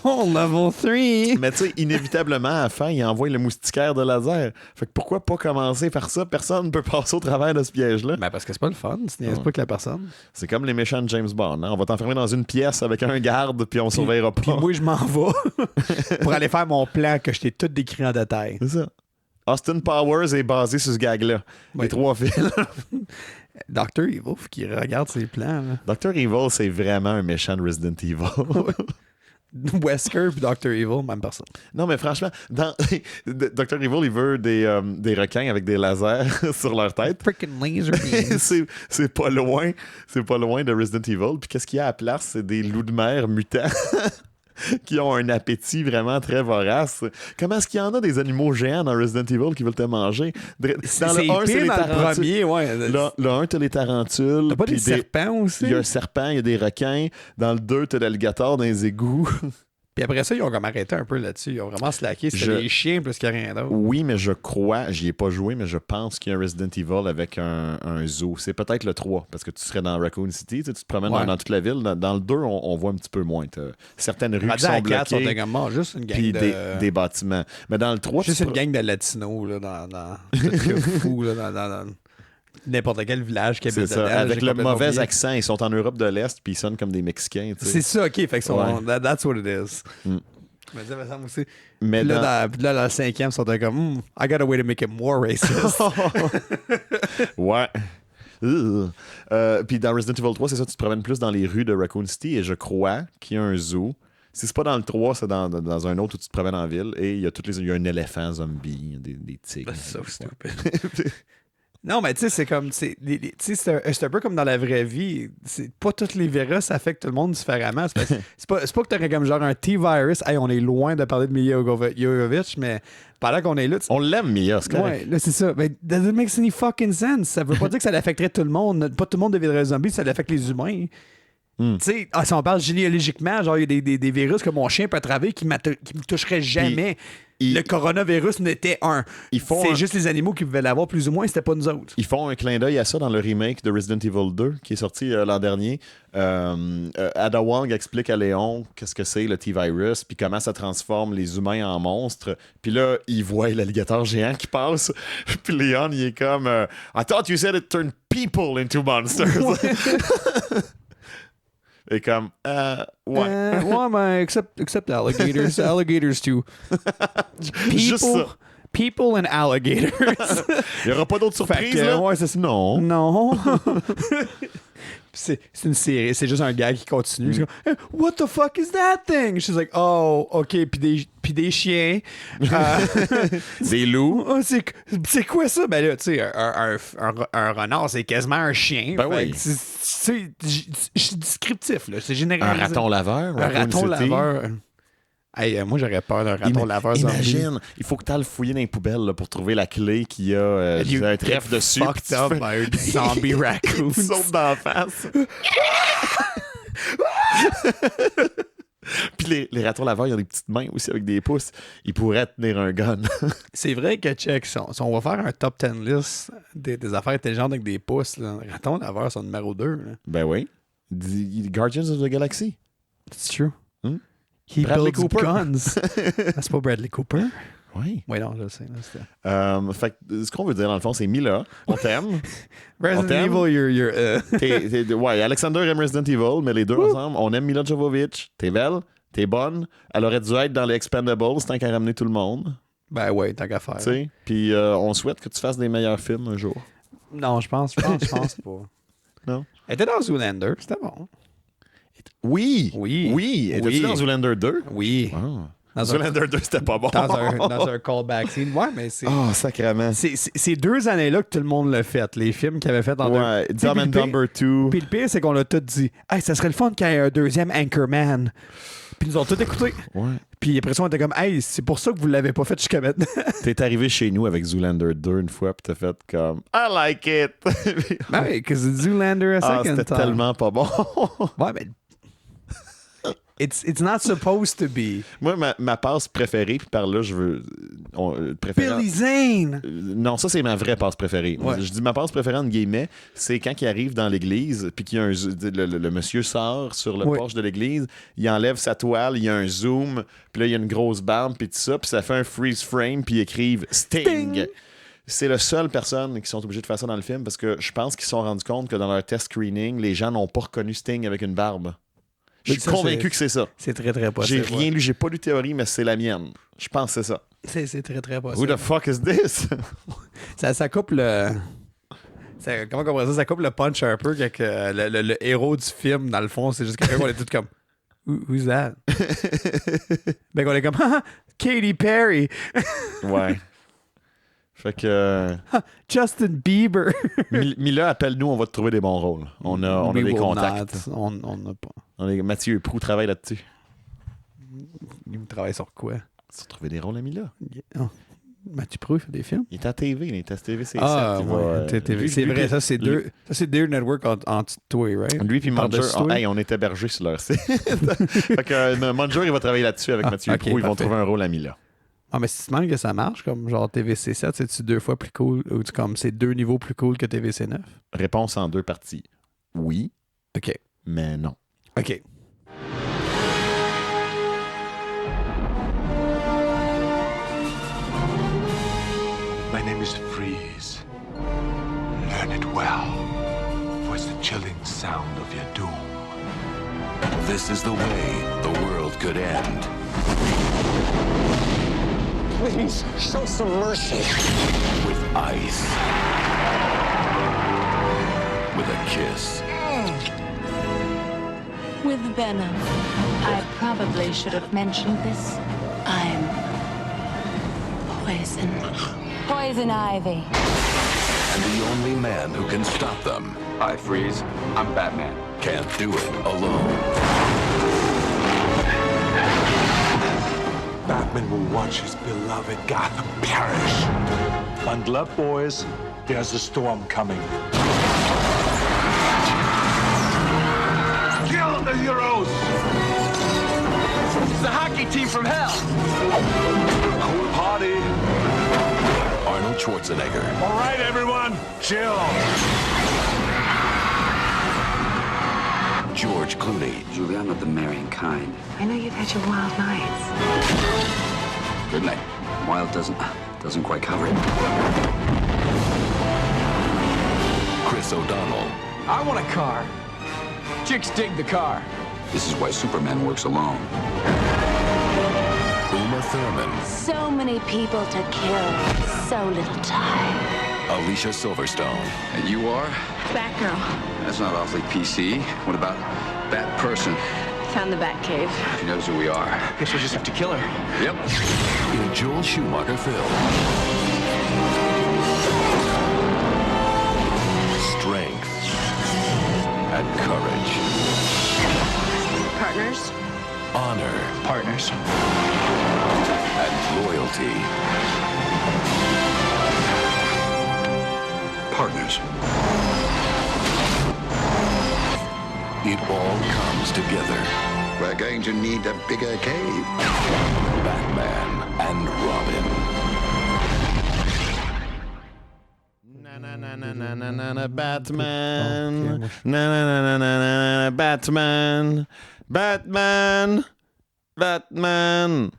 Oh, level 3. Mais tu sais, inévitablement, à la fin, il envoie le moustiquaire de laser. Fait que pourquoi pas commencer par ça? Personne ne peut passer au travers de ce piège-là. Ben parce que c'est pas le fun. C'est pas que la personne. C'est comme les méchants de James Bond. Hein? On va t'enfermer dans une pièce avec un garde, puis on surveillera pas. Puis moi, je m'en vais pour aller faire mon plan que je t'ai tout décrit en détail. C'est ça. Austin Powers est basé sur ce gag-là. Oui. Les 3 films. Dr. Evil, faut qu'il regarde ses plans. Là. Dr. Evil, c'est vraiment un méchant de Resident Evil. Wesker puis Dr. Evil, même personne. Non, mais franchement, dans Dr. Evil, il veut des requins avec des lasers sur leur tête. Freaking laser beams. c'est pas loin. C'est pas loin de Resident Evil. Puis qu'est-ce qu'il y a à la place? C'est des loups de mer mutants. Qui ont un appétit vraiment très vorace. Comment est-ce qu'il y en a des animaux géants dans Resident Evil qui veulent te manger? Dans le 1, c'est les tarentules. Le 1, t'as les tarentules. T'as pas des serpents aussi? Il y a un serpent, il y a des requins. Dans le 2, t'as l'alligator dans les égouts. Puis après ça, ils ont comme arrêté un peu là-dessus. Ils ont vraiment slacké. C'était les chiens plus qu'il n'y a rien d'autre. Oui, mais je crois, j'y ai pas joué, mais je pense qu'il y a un Resident Evil avec un zoo. C'est peut-être le 3, parce que tu serais dans Raccoon City, tu te promènes dans toute la ville. Dans le 2, on voit un petit peu moins. T'as certaines rues qui sont bloquées. Juste une gang puis des bâtiments. Mais dans le 3, juste une gang de latinos là, dans le fou, là, dans n'importe quel village qui habite dedans. C'est ça. Avec le mauvais accent, ils sont en Europe de l'Est puis ils sonnent comme des Mexicains. T'sais. C'est ça, OK. Fait que that's what it is. Mais ça me semble aussi. Mais puis là, dans le 5e, ils sont comme I got a way to make it more racist. Ouais. Puis dans Resident Evil 3, c'est ça, tu te promènes plus dans les rues de Raccoon City et je crois qu'il y a un zoo. Si c'est pas dans le 3, c'est dans un autre où tu te promènes en ville et il y a un éléphant zombie, des tigres. That's so stupid. Non, mais tu sais, c'est comme. C'est un peu comme dans la vraie vie. C'est pas tous les virus affectent tout le monde différemment. C'est pas que t'aurais comme genre un T-virus. Hey, on est loin de parler de Milla Jovovich, mais pendant qu'on est là. On l'aime, Milla, c'est correct. Ouais, là, c'est ça. Mais that doesn't make any fucking sense. Ça veut pas dire que ça l'affecterait tout le monde. Pas tout le monde deviendrait zombie, ça l'affecte les humains. Tu sais, si on parle généalogiquement, genre, il y a des virus que mon chien peut attraper qui me toucherait jamais. Le coronavirus n'était c'est juste les animaux qui pouvaient l'avoir plus ou moins, c'était pas nous autres. Ils font un clin d'œil à ça dans le remake de Resident Evil 2 qui est sorti l'an dernier. Ada Wong explique à Léon qu'est-ce que c'est le T-Virus puis comment ça transforme les humains en monstres. Puis là, il voit l'alligator géant qui passe. Puis Léon, il est comme I thought you said it turned people into monsters. Et comme, ouais. Ouais, mais except alligators. Alligators too. People and alligators. Il n'y aura pas d'autres surprises, là? Ouais, c'est ça. Non. C'est une série, c'est juste un gars qui continue. C'est comme, hey, what the fuck is that thing? She's like, oh, ok, puis des chiens. Des loups. Oh, c'est quoi ça? Ben là, tu sais, un renard, c'est quasiment un chien. Ben oui. C'est descriptif, là. C'est généralisé. Un raton laveur. Un raton laveur. Hey, moi, j'aurais peur d'un raton laveur zombie. Imagine, il faut que tu ailles fouiller dans les poubelles là, pour trouver la clé qui a un trèfle dessus. Fucked up by a zombie raccoon. Il saute dans la face. Puis les ratons laveurs, ils ont des petites mains aussi avec des pouces. Ils pourraient tenir un gun. C'est vrai que, check, si on va faire un top 10 list des affaires intelligentes avec des pouces, là, les ratons laveurs sont numéro 2. Là. Ben oui. The Guardians of the Galaxy. It's true. He Bradley builds Cooper. guns. C'est pas Bradley Cooper? Oui. Oui, non, je sais. Fait que ce qu'on veut dire, dans le fond, c'est Milla. On t'aime. Resident Evil, you're... Ouais, Alexander aime Resident Evil, mais les deux ensemble, on aime Milla Jovovich. T'es belle, t'es bonne. Elle aurait dû être dans les Expendables tant qu'à ramener tout le monde. Ben ouais, tant qu'à faire. T'sais? Puis on souhaite que tu fasses des meilleurs films un jour. Non, je pense pas. Non? Elle était dans Zoolander, c'était bon. Oui. Étais-tu dans Zoolander 2? Oui. Zoolander 2, c'était pas bon. Dans un callback scene. Ouais, mais c'est... Oh, sacrément. C'est 2 années-là que tout le monde l'a fait. Les films qu'il avait fait en ouais, Dumb and Dumber 2. Puis le pire, c'est qu'on a tout dit « Hey, ça serait le fun qu'il y ait un deuxième Anchorman. » Puis ils nous ont tout écouté. Ouais. Puis après ça, on était comme « Hey, c'est pour ça que vous l'avez pas fait jusqu'à maintenant. » T'es arrivé chez nous avec Zoolander 2 une fois, puis t'as fait comme « I like it. » Ben oui, parce que Zoolander a second time. C'était tellement pas bon. Ouais, mais... It's not supposed to be. Moi, ma passe préférée, puis par là, je veux... Billy Zane! Non, ça, c'est ma vraie passe préférée. Ouais. Je dis ma passe préférée, entre guillemets, c'est quand il arrive dans l'église, puis qu'il y a le monsieur sort sur le porche de l'église, il enlève sa toile, il y a un zoom, puis là, il y a une grosse barbe, puis tout ça, puis ça fait un freeze frame, puis ils écrivent « Sting ». C'est la seule personne qui sont obligés de faire ça dans le film, parce que je pense qu'ils se sont rendus compte que dans leur test screening, les gens n'ont pas reconnu Sting avec une barbe. Je suis convaincu que c'est ça. C'est très, très possible. J'ai rien lu, j'ai pas lu théorie, mais c'est la mienne. Je pense que c'est ça. C'est très, très possible. Who the fuck is this? ça coupe le... comment on pourrait dire? Ça coupe le punch un peu avec le héros du film, dans le fond. C'est juste quelqu'un qu'on est tous comme... Who's that? Ben qu'on est comme... Katy Perry! Ouais. Fait que... Justin Bieber! Milla, appelle-nous, on va te trouver des bons rôles. On a des contacts. On n'a pas. Mathieu Proulx travaille là-dessus. Il travaille sur quoi? Sur trouver des rôles à Milla. Mathieu Proulx fait des films? Il est à TV, il est à TVC7. TV. C'est vrai, ça c'est deux networks en dessous de toi, right? Lui puis Munger, on est hébergés sur leur site. Fait que Munger, il va travailler là-dessus avec Mathieu Proulx. Ils vont trouver un rôle à Milla. Ah, mais si tu demandes que ça marche, comme genre TVC7, c'est-tu 2 fois plus cool ou comme c'est 2 niveaux plus cool que TVC9? Réponse en 2 parties. Oui. OK. Mais non. OK. My name is Freeze. Learn it well, for it's the chilling sound of your doom. This is the way the world could end. Please, show some mercy. With ice. With a kiss. With venom. I probably should have mentioned this. I'm poison. Poison ivy. And the only man who can stop them Hi, Freeze. I'm Batman. can't do it alone. Batman will watch his beloved Gotham perish. Bundle up, boys. There's a storm coming. Kill the heroes! It's the hockey team from hell. Cool party. Arnold Schwarzenegger, All right, everyone, chill. George Clooney, Julie, I'm not the marrying kind. I know you've had your wild nights. Good night. Wild doesn't quite cover it. Chris O'Donnell, I want a car. Chicks dig the car. This is why Superman works alone. Uma Thurman, So many people to kill, so little time. Alicia Silverstone, And you are? Batgirl. That's not awfully PC. What about Bat Person? Found the Batcave. She knows who we are. Guess we'll just have to kill her. Yep. in a Joel Schumacher film. Strength and courage, Partners? honor Partners. and loyalty. Partners. It all comes together. We're going to need a bigger cave. Batman and Robin. Batman. Na na na na na na Batman. Batman. Batman.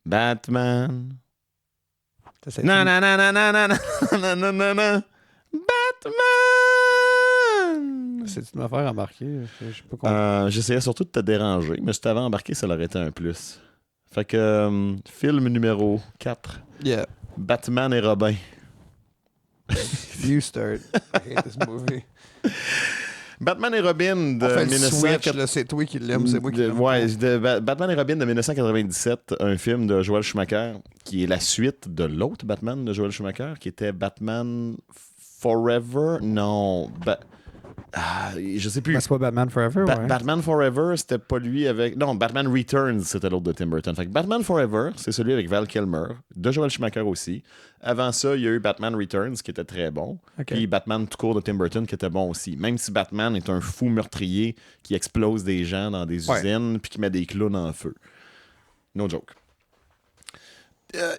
Batman. Na na na na na na na na na na Batman. C'est-tu de me faire embarquer? Je sais pas comment. J'essayais surtout de te déranger, mais si t'avais embarqué, ça aurait été un plus. Fait que film numéro 4. Yeah. Batman et Robin. You start. I hate this movie. Batman et Robin de On fait le 1980. switch, là, c'est toi qui l'aimes, c'est moi qui l'aime. Ouais, Batman et Robin de 1997, un film de Joel Schumacher qui est la suite de l'autre Batman de Joel Schumacher qui était Batman Forever. Non, je sais plus. Ben, c'est pas Batman Forever, ouais. Batman Forever, c'était pas lui avec. Non, Batman Returns, c'était l'autre de Tim Burton. Fait que Batman Forever, c'est celui avec Val Kilmer, de Joel Schumacher aussi. Avant ça, il y a eu Batman Returns, qui était très bon. Okay. Puis Batman tout court de Tim Burton, qui était bon aussi. Même si Batman est un fou meurtrier qui explose des gens dans des usines puis qui met des clowns en feu. No joke.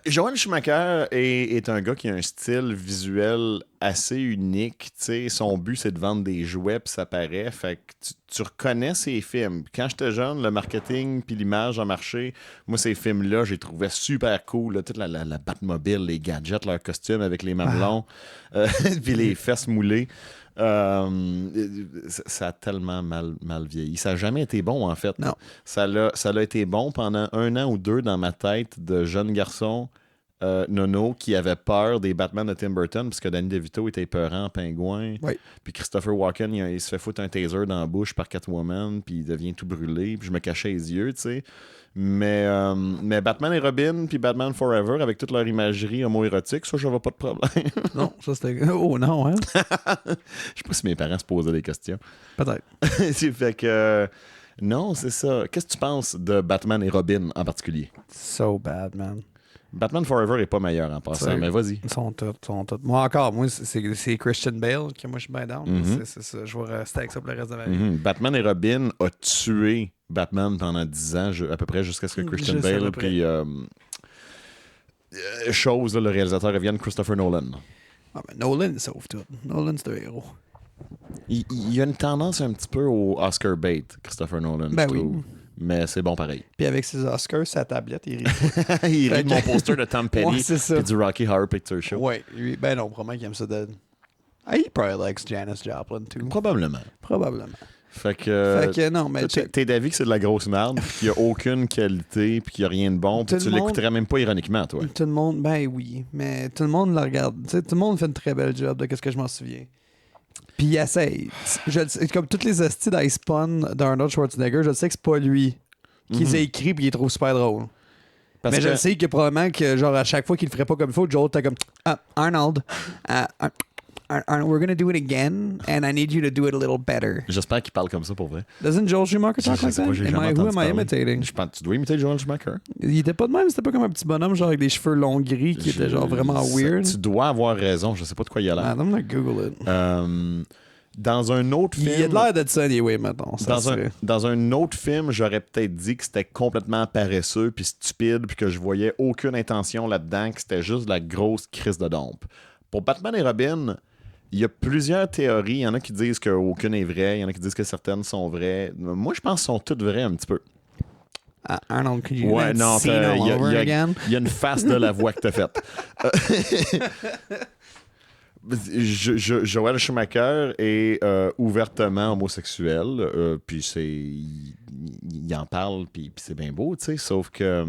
Joel Schumacher est un gars qui a un style visuel assez unique. T'sais, son but, c'est de vendre des jouets, puis ça paraît. Fait que tu reconnais ses films. Quand j'étais jeune, le marketing puis l'image a marché. Moi, ces films-là, j'ai trouvé super cool. Là, toute la Batmobile, les gadgets, leurs costumes avec les mamelons, puis les fesses moulées. Ça a tellement mal vieilli. Ça n'a jamais été bon, en fait. Non. Ça a été bon pendant 1 an ou 2 dans ma tête de jeune garçon nono qui avait peur des Batman de Tim Burton parce que Danny DeVito était épeurant en pingouin. Oui. Puis Christopher Walken, il se fait foutre un taser dans la bouche par Catwoman puis il devient tout brûlé. Puis je me cachais les yeux, tu sais. Mais Batman et Robin puis Batman Forever avec toute leur imagerie homo-érotique, ça, j'avais pas de problème. Non, ça c'était... Oh non, hein? Je sais pas si mes parents se posaient des questions. Peut-être. Fait que... non, c'est ça. Qu'est-ce que tu penses de Batman et Robin en particulier? So bad, man. Batman Forever est pas meilleur en passant, mais vas-y. Ils sont tous. Moi, c'est Christian Bale que moi, je suis bien down. Mm-hmm. C'est ça. Je vais rester avec ça pour le reste de ma vie. Mm-hmm. Batman et Robin a tué Batman pendant 10 ans, à peu près, jusqu'à ce que Christian Bale puis chose, là, le réalisateur revienne, Christopher Nolan. Ah, mais Nolan, il sauve tout. Nolan, c'est un héros. Il y a une tendance un petit peu au Oscar bait, Christopher Nolan, Ben je oui. trouve. Mais c'est bon pareil. Puis avec ses Oscars, sa tablette, il rit. Il rit de mon poster de Tom Petty Ouais, c'est ça. puis du Rocky Horror Picture Show. Ouais, lui, ben non, probablement qu'il aime ça de... Ah, he probably likes Janis Joplin, too. Probablement. Fait que non, mais... t'es d'avis que c'est de la grosse merde, puis qu'il n'y a aucune qualité, puis qu'il n'y a rien de bon, puis tu l'écouterais même pas ironiquement, toi. Tout le monde, ben oui, mais tout le monde le regarde. Tu sais, tout le monde fait une très belle job de qu'est-ce que je m'en souviens. Puis il essaye. Comme toutes les hosties d'Icepawn d'Arnold Schwarzenegger, je sais que c'est pas lui qui les a écrits puis il les trouve super drôles. Mais je sais que probablement que, genre, à chaque fois qu'il le ferait pas comme il faut, Joel était comme Arnold, we're gonna do it again, and I need you to do it a little better. J'espère qu'il parle comme ça pour vrai. Doesn't Joel Schumacher talk like that? Who am I imitating? Je pense que tu dois imiter Joel Schumacher. Il était pas de même, c'était pas comme un petit bonhomme, genre avec des cheveux longs gris qui était genre vraiment weird. Tu dois avoir raison, je sais pas de quoi il a l'air. I'm gonna Google it. Dans un autre film. Il a de l'air d'être ça anyway, mettons. Dans un autre film, j'aurais peut-être dit que c'était complètement paresseux puis stupide puis que je voyais aucune intention là-dedans, que c'était juste de la grosse crise de dompe. Pour Batman et Robin, il y a plusieurs théories. Il y en a qui disent qu'aucune est vraie, il y en a qui disent que certaines sont vraies. Moi, je pense qu'elles sont toutes vraies un petit peu. Arnold, could you ouais, non, scene all over again? Il y a une face de la voix que t'as faite. Joel Schumacher est ouvertement homosexuel, puis il en parle, puis c'est bien beau, tu sais, sauf que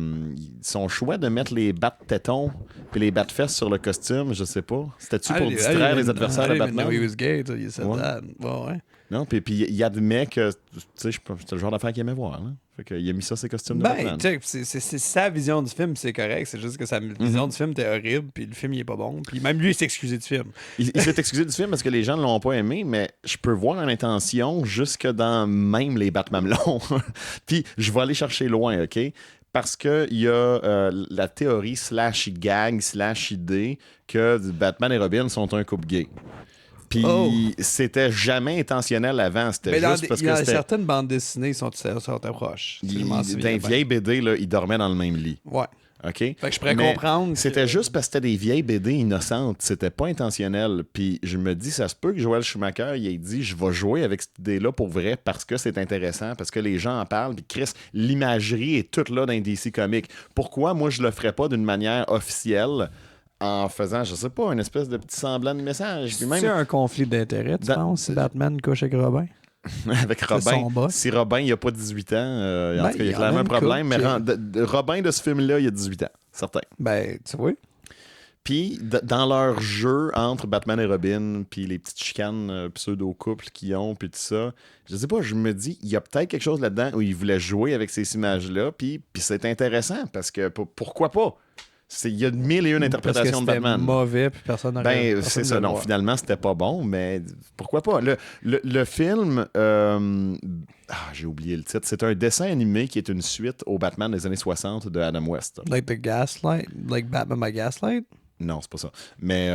son choix de mettre les battes-tétons puis les battes-fesses sur le costume, je sais pas, c'était-tu pour distraire les adversaires de Batman? He was gay till you said that. Bon, ouais. Non, puis il admet que, tu sais, c'est le genre d'affaire qu'il aimait voir, là. Fait qu'il a mis ça, ses costumes de Batman. Tu sais, c'est sa vision du film, c'est correct. C'est juste que sa vision du film était horrible, puis le film, il est pas bon. Puis même lui, il s'est excusé du film. Il s'est excusé du film parce que les gens ne l'ont pas aimé, mais je peux voir une intention jusque dans même les Batman longs. Puis je vais aller chercher loin, OK? Parce qu'il y a la théorie /gag /idée que Batman et Robin sont un couple gay. Puis c'était jamais intentionnel avant. C'était juste parce que c'était... certaines bandes dessinées sont proches. Dans les vieilles BD, là, ils dormaient dans le même lit. Ouais. OK? Fait que je pourrais comprendre. C'était juste parce que c'était des vieilles BD innocentes. C'était pas intentionnel. Puis je me dis, ça se peut que Joel Schumacher, il ait dit, je vais jouer avec cette idée-là pour vrai parce que c'est intéressant, parce que les gens en parlent. Puis Chris, l'imagerie est toute là dans DC Comics. Pourquoi moi je le ferais pas d'une manière officielle en faisant, je sais pas, une espèce de petit semblant de message? C'est un conflit d'intérêts, tu penses, si Batman couche avec Robin? Avec Robin. Si Robin, il a pas 18 ans, en tout cas, il y a clairement un problème. Mais Robin de ce film-là, il a 18 ans, certain. Ben, tu vois. Puis, dans leur jeu entre Batman et Robin, puis les petites chicanes pseudo-couples qu'ils ont, puis tout ça, je sais pas, je me dis, il y a peut-être quelque chose là-dedans où ils voulaient jouer avec ces images-là, puis c'est intéressant, parce que pourquoi pas? Il y a 1001 interprétations de Batman. C'était mauvais, puis personne n'aurait... c'est ça. Non, finalement, c'était pas bon, mais pourquoi pas? Le film... j'ai oublié le titre. C'est un dessin animé qui est une suite au Batman des années 60 de Adam West. Like the Gaslight? Like Batman by Gaslight? Non, c'est pas ça. Mais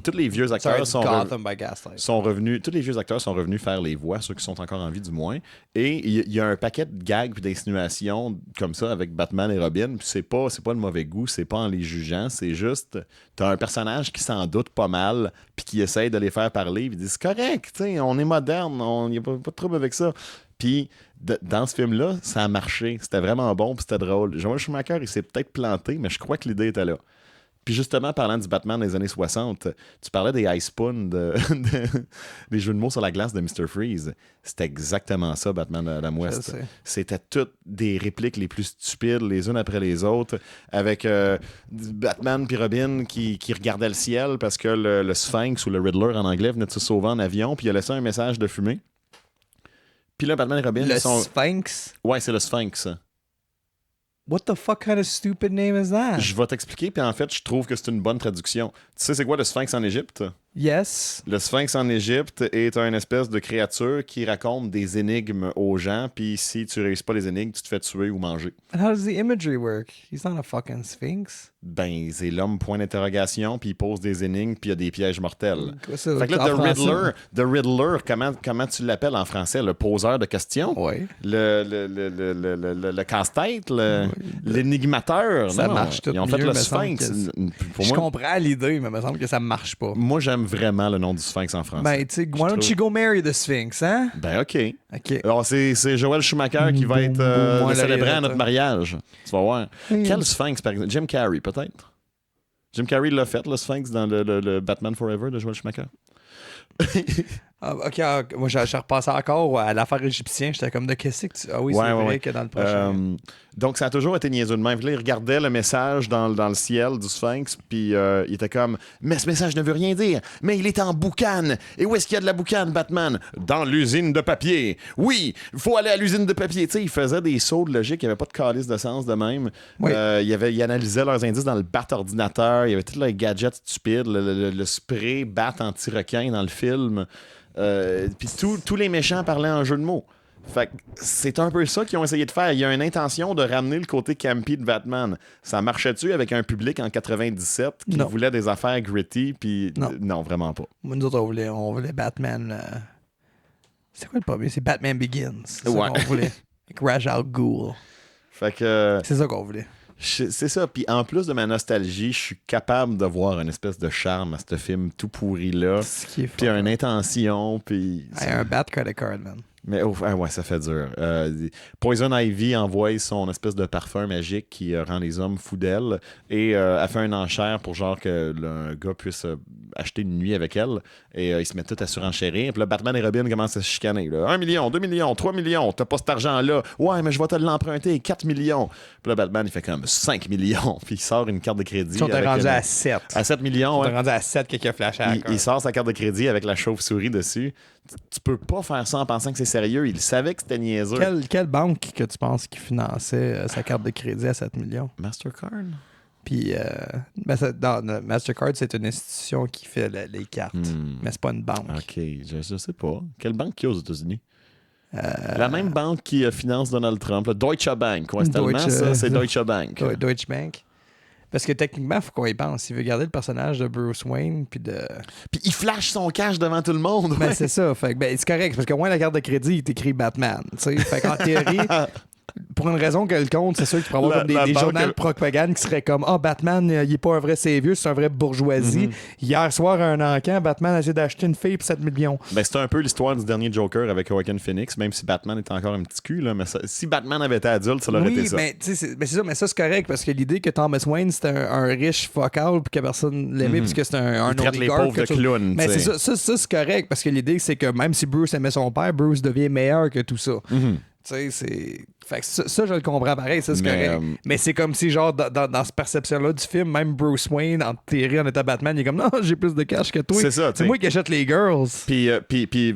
tous les vieux acteurs sont revenus. Tous les vieux acteurs sont revenus faire les voix, ceux qui sont encore en vie du moins. Et il y a un paquet de gags et d'insinuations comme ça avec Batman et Robin. Puis c'est pas de mauvais goût, c'est pas en les jugeant, c'est juste t'as un personnage qui s'en doute pas mal puis qui essaye de les faire parler. Puis il dit c'est correct, t'sais, on est moderne, il n'y a pas de trouble avec ça. Puis dans ce film-là, ça a marché. C'était vraiment bon puis c'était drôle. Joel Schumacher, il s'est peut-être planté, mais je crois que l'idée était là. Puis justement, parlant du Batman des années 60, tu parlais des Ice Spoon, des jeux de mots sur la glace de Mr. Freeze. C'était exactement ça, Batman Adam West. C'était toutes des répliques les plus stupides, les unes après les autres, avec Batman puis Robin qui regardait le ciel parce que le Sphinx ou le Riddler en anglais venait de se sauver en avion, puis il a laissé un message de fumée. Puis là, Batman et Robin... Sphinx? Ouais, c'est le Sphinx. What the fuck kind of stupid name is that? Je vais t'expliquer, puis en fait, je trouve que c'est une bonne traduction. Tu sais, c'est quoi le Sphinx en Égypte? Yes. Le Sphinx en Égypte est une espèce de créature qui raconte des énigmes aux gens, puis si tu réussis pas les énigmes, tu te fais tuer ou manger. And how does the imagery work? He's not a fucking Sphinx. Ben, c'est l'homme point d'interrogation, puis il pose des énigmes, puis il y a des pièges mortels. Fait que là, The Riddler, comment tu l'appelles en français? Le poseur de questions? Oui. Le casse-tête? L'énigmateur? Ça marche tout Ils ont fait le Sphinx. Je comprends l'idée, mais il me semble que ça marche pas. Moi, j'aime vraiment le nom du Sphinx en français. Ben, tu sais, why don't you go marry the Sphinx, hein? Ben, OK. Alors, c'est Joel Schumacher qui va être célébrant à notre mariage. Tu vas voir. Quel Sphinx, par exemple? Jim Carrey, peut-être? Jim Carrey l'a fait, le Sphinx, dans le Batman Forever de Joel Schumacher. OK, moi, je repassais encore à l'affaire égyptienne. J'étais comme de qu'est-ce que tu... Ah oui, c'est vrai que dans le prochain... Donc, ça a toujours été niaiseux de même. Là, il regardait le message dans le ciel du Sphinx, puis il était comme « Mais ce message ne veut rien dire, mais il est en boucane. Et où est-ce qu'il y a de la boucane, Batman? Dans l'usine de papier. Oui, il faut aller à l'usine de papier. » Tu sais, il faisait des sauts de logique, il n'y avait pas de calice de sens de même. Oui. Il analysait leurs indices dans le bat-ordinateur, il y avait tous les gadgets stupides, le spray bat anti-requin dans le film. Puis tous les méchants parlaient en jeu de mots. Fait que c'est un peu ça qu'ils ont essayé de faire. Il y a une intention de ramener le côté campy de Batman. Ça marchait-tu avec un public en 97 qui voulait des affaires gritty? Puis non, vraiment pas. Nous autres, on voulait Batman. C'est quoi le premier? C'est Batman Begins. C'est ça qu'on voulait. Avec Ra's al Ghul. Fait que c'est ça qu'on voulait. C'est ça. Puis en plus de ma nostalgie, je suis capable de voir une espèce de charme à ce film tout pourri-là. Puis une intention. Puis un bad credit card, man. Mais ouais, ça fait dur. Poison Ivy envoie son espèce de parfum magique qui rend les hommes fous d'elle et a fait une enchère pour genre que un gars puisse acheter une nuit avec elle et ils se mettent tous à surenchérir. Puis là, Batman et Robin commencent à se chicaner. Là. 1 million, 2 millions, 3 millions, t'as pas cet argent-là. Ouais, mais je vais te l'emprunter, 4 millions. Puis là, Batman, il fait comme 5 millions. Puis il sort une carte de crédit. Ils sont rendus à 7. À 7 millions, Ils sont rendus à 7 quelques flashs à il sort sa carte de crédit avec la chauve-souris dessus. Tu peux pas faire ça en pensant que c'est sérieux. Il savait que c'était niaiseux. Quelle banque que tu penses qui finançait sa carte de crédit à 7 millions? Mastercard? Puis, Mastercard, c'est une institution qui fait les cartes, mais c'est pas une banque. OK, je sais pas. Quelle banque qu'il y a aux États-Unis? La même banque qui finance Donald Trump, le Deutsche Bank. Ouais, c'est Deutsche Bank. Deutsche Bank. Parce que techniquement, il faut qu'on y pense. Il veut garder le personnage de Bruce Wayne. Puis il flash son cash devant tout le monde. Ben, c'est ça. Fait que, c'est correct. Parce qu'au moins, la carte de crédit, il est écrit Batman. T'sais. Fait qu'en théorie, pour une raison quelconque, c'est sûr qu'il pourrait avoir comme des journaux de propagande qui seraient comme Batman, il est pas un vrai savieux, c'est un vrai bourgeoisie. Hier soir, à un encan, Batman a essayé d'acheter une fille pour 7 millions. Ben, c'est un peu l'histoire du dernier Joker avec Joaquin Phoenix, même si Batman était encore un petit cul. Là, mais si Batman avait été adulte, ça l'aurait été ça. C'est ça, mais ça, c'est correct parce que l'idée que Thomas Wayne, c'était un riche focal puis que personne l'aimait parce que c'était un il traite les pauvres de clowns. Mais c'est ça, c'est correct parce que l'idée, c'est que même si Bruce aimait son père, Bruce devient meilleur que tout ça. Tu sais, c'est. Fait que ça, je le comprends pareil, ça, c'est correct. Mais c'est comme si, genre, dans cette perception-là du film, même Bruce Wayne, en théorie, en état Batman, il est comme, non, j'ai plus de cash que toi. C'est ça, c'est moi qui achète les girls. Puis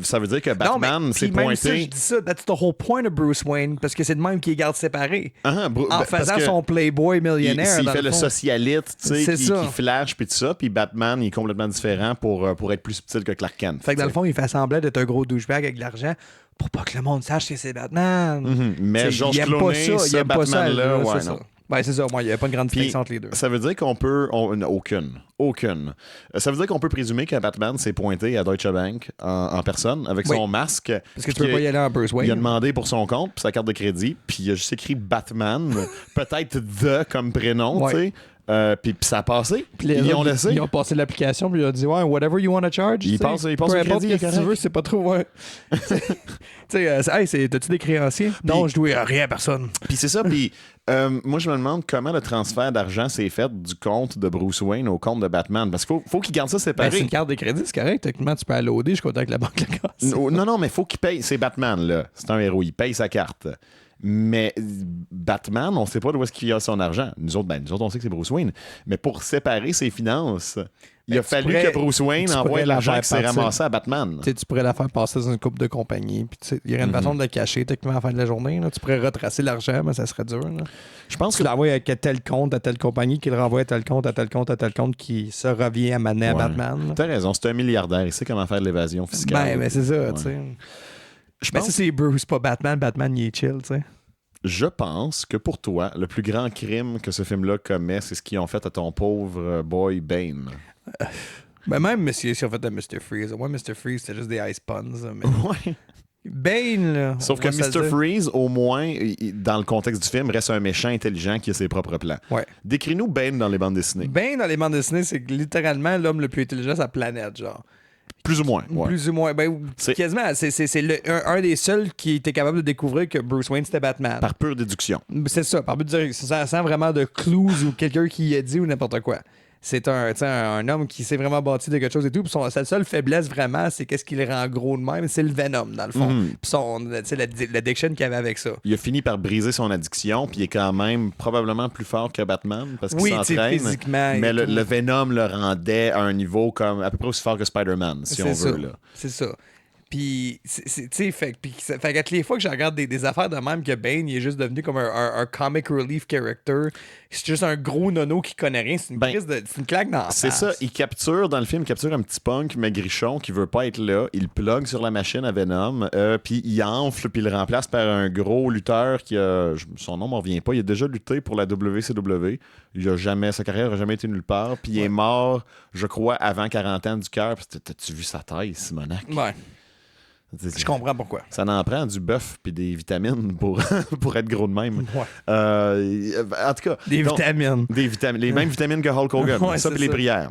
ça veut dire que Batman s'est pointé. Même ça, je dis ça, that's the whole point de Bruce Wayne, parce que c'est de même qu'il les garde séparés. En faisant son playboy millionnaire. Il fait le socialite, tu sais, qui flash, puis tout ça, puis Batman, il est complètement différent pour être plus subtil que Clark Kent. Fait que dans le fond, il fait semblant d'être un gros douchebag avec de l'argent pour pas que le monde sache que c'est Batman. Mais George Clooney, ce Batman-là, ouais, non. Ben, c'est ça, moi, il n'y a pas une grande distinction entre les deux. Ça veut dire qu'on peut... Aucune. Ça veut dire qu'on peut présumer que Batman s'est pointé à Deutsche Bank en personne, avec son masque. Parce que tu peux pas y aller en Bruce Wayne. Il a demandé pour son compte, pour sa carte de crédit, puis il a juste écrit Batman, peut-être The comme prénom, tu sais. Puis ça a passé. Ils ont laissé. Ils ont passé l'application, puis ils ont dit ouais, whatever you want to charge. Ils passent le crédit. Si tu veux, c'est pas trop. Ouais. Tu sais, t'as-tu des créanciers? Non, je dois rien à personne. Puis c'est ça, puis moi je me demande comment le transfert d'argent s'est fait du compte de Bruce Wayne au compte de Batman. Parce qu'il faut qu'il garde ça séparé. C'est une carte de crédit, c'est correct. Techniquement, tu peux aller loader, je suis content que la banque la casse. Non, mais il faut qu'il paye. C'est Batman, là. C'est un héros, il paye sa carte. Mais Batman, on ne sait pas d'où est-ce qu'il a son argent. Nous autres, on sait que c'est Bruce Wayne. Mais pour séparer ses finances, il a fallu que Bruce Wayne envoie l'argent qui s'est ramassé à Batman. Tu pourrais la faire passer dans une couple de compagnie. Il y aurait une façon de le cacher techniquement à la fin de la journée. Là. Tu pourrais retracer l'argent, mais ça serait dur. Là. Je pense que tu l'envoies à tel compte, à telle compagnie, qui le renvoie à tel compte, à tel compte, à tel compte, qui se revient à maner à Batman. T'as raison, c'est un milliardaire. Il sait comment faire de l'évasion fiscale. Ben, c'est ça, tu sais. Mais ça, c'est Bruce, pas Batman. Batman, il est chill, tu sais. Je pense que pour toi, le plus grand crime que ce film-là commet, c'est ce qu'ils ont fait à ton pauvre boy Bane. Ben même monsieur, si on fait de Mr. Freeze. Moi, Mr. Freeze, c'était juste des ice puns. Mais... Ouais. Bane, là. Sauf que Mr. Freeze, au moins, dans le contexte du film, reste un méchant intelligent qui a ses propres plans. Ouais. Décris-nous Bane dans les bandes dessinées. Bane dans les bandes dessinées, c'est littéralement l'homme le plus intelligent de sa planète, genre. Plus ou moins. Ouais. Plus ou moins. Ben, quasiment. C'est un des seuls qui était capable de découvrir que Bruce Wayne, c'était Batman. Par pure déduction. C'est ça. Par pure déduction. Sans vraiment de clues ou quelqu'un qui y a dit ou n'importe quoi. c'est un homme qui s'est vraiment bâti de quelque chose et tout. Puis sa seule faiblesse, vraiment, c'est qu'est-ce qui le rend gros de même, c'est le Venom, dans le fond. Puis l'addiction qu'il avait avec ça. Il a fini par briser son addiction, puis il est quand même probablement plus fort que Batman, parce qu'il s'entraîne. Physiquement. Mais le Venom le rendait à un niveau comme à peu près aussi fort que Spider-Man, si on veut. Là. C'est ça. Puis, tu sais, fait que toutes les fois que je regarde des affaires de même que Bane, il est juste devenu comme un comic relief character. C'est juste un gros nono qui connaît rien. C'est une claque dans la face. C'est ça. Dans le film, il capture un petit punk maigrichon qui veut pas être là. Il plug sur la machine à Venom, puis il enfle, puis il le remplace par un gros lutteur qui a... Son nom m'en revient pas. Il a déjà lutté pour la WCW. Sa carrière n'a jamais été nulle part. Puis il est mort, je crois, avant 40 ans du cœur. T'as-tu vu sa taille, Simonac? Ouais. Je comprends pourquoi. Ça en prend du bœuf puis des vitamines pour être gros de même. Ouais. En tout cas... vitamines. Les mêmes vitamines que Hulk Hogan. Ouais, ça puis les prières.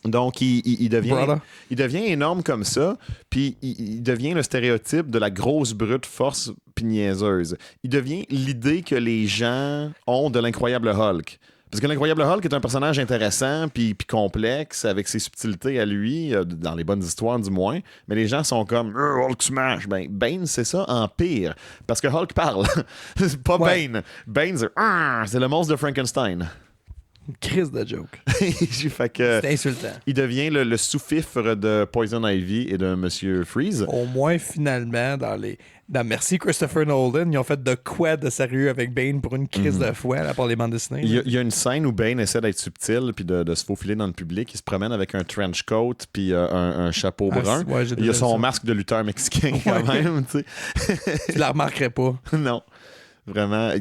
Donc, il devient énorme comme ça, puis il devient le stéréotype de la grosse brute force puis niaiseuse. Il devient l'idée que les gens ont de l'incroyable Hulk. Parce que l'incroyable Hulk est un personnage intéressant puis complexe, avec ses subtilités à lui, dans les bonnes histoires du moins, mais les gens sont comme Hulk smash. Bane, c'est ça en pire. Parce que Hulk parle. C'est pas Bane. Bane, c'est le monstre de Frankenstein. Une crise de joke. Fait que, c'est insultant. Il devient le sous-fifre de Poison Ivy et de Monsieur Freeze. Au moins, finalement, merci Christopher Nolan, ils ont fait de quoi de sérieux avec Bane pour une crise de foi là, pour les bandes dessinées. Il y a une scène où Bane essaie d'être subtil puis de se faufiler dans le public. Il se promène avec un trench coat puis un chapeau brun. Il a son masque de lutteur mexicain quand même. Tu la remarquerais pas. Non. Vraiment.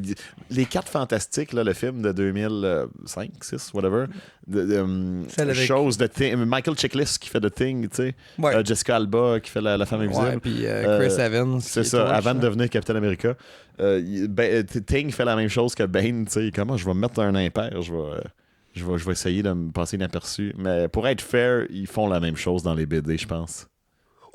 Les 4 Fantastiques, là, le film de 2005, 6, whatever. Chose de Thing. Michael Chiklis qui fait The Thing, tu sais. Ouais. Jessica Alba qui fait la femme invisible. Ouais, puis Chris Evans. C'est ça, avant de devenir Captain America. Thing fait la même chose que Bane, tu sais. Comment je vais me mettre un impair, je vais essayer de me passer inaperçu. Mais pour être fair, ils font la même chose dans les BD, je pense.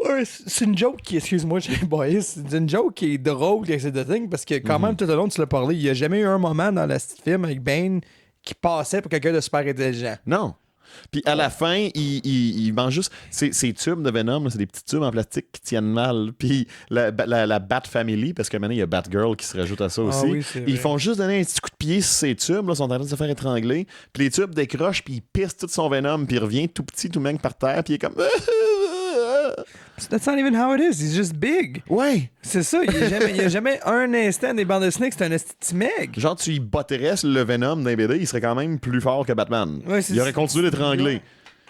Ouais, c'est une joke qui, excuse-moi, j'ai boyé, c'est une joke qui est drôle avec The Thing, parce que quand même, tout au long, tu l'as parlé, il n'y a jamais eu un moment dans le film avec Bane qui passait pour quelqu'un de super intelligent. Non. Puis à la fin, il mange juste... Ces tubes de Venom, là, c'est des petits tubes en plastique qui tiennent mal. Puis la Bat Family, parce que maintenant, il y a Batgirl qui se rajoute à ça aussi. Oui, ils font juste donner un petit coup de pied sur ces tubes, là, sont en train de se faire étrangler. Puis les tubes décrochent, puis il pisse tout son Venom, puis il revient tout petit, tout mec par terre, puis il est comme... That's not even how it is. He's just big. Ouais. C'est ça. Il n'y a jamais un instant des bandes dessinées que c'est un petit mec. Genre, tu y botterais le Venom dans les BD, il serait quand même plus fort que Batman. Ouais, il aurait continué d'étrangler. Ouais.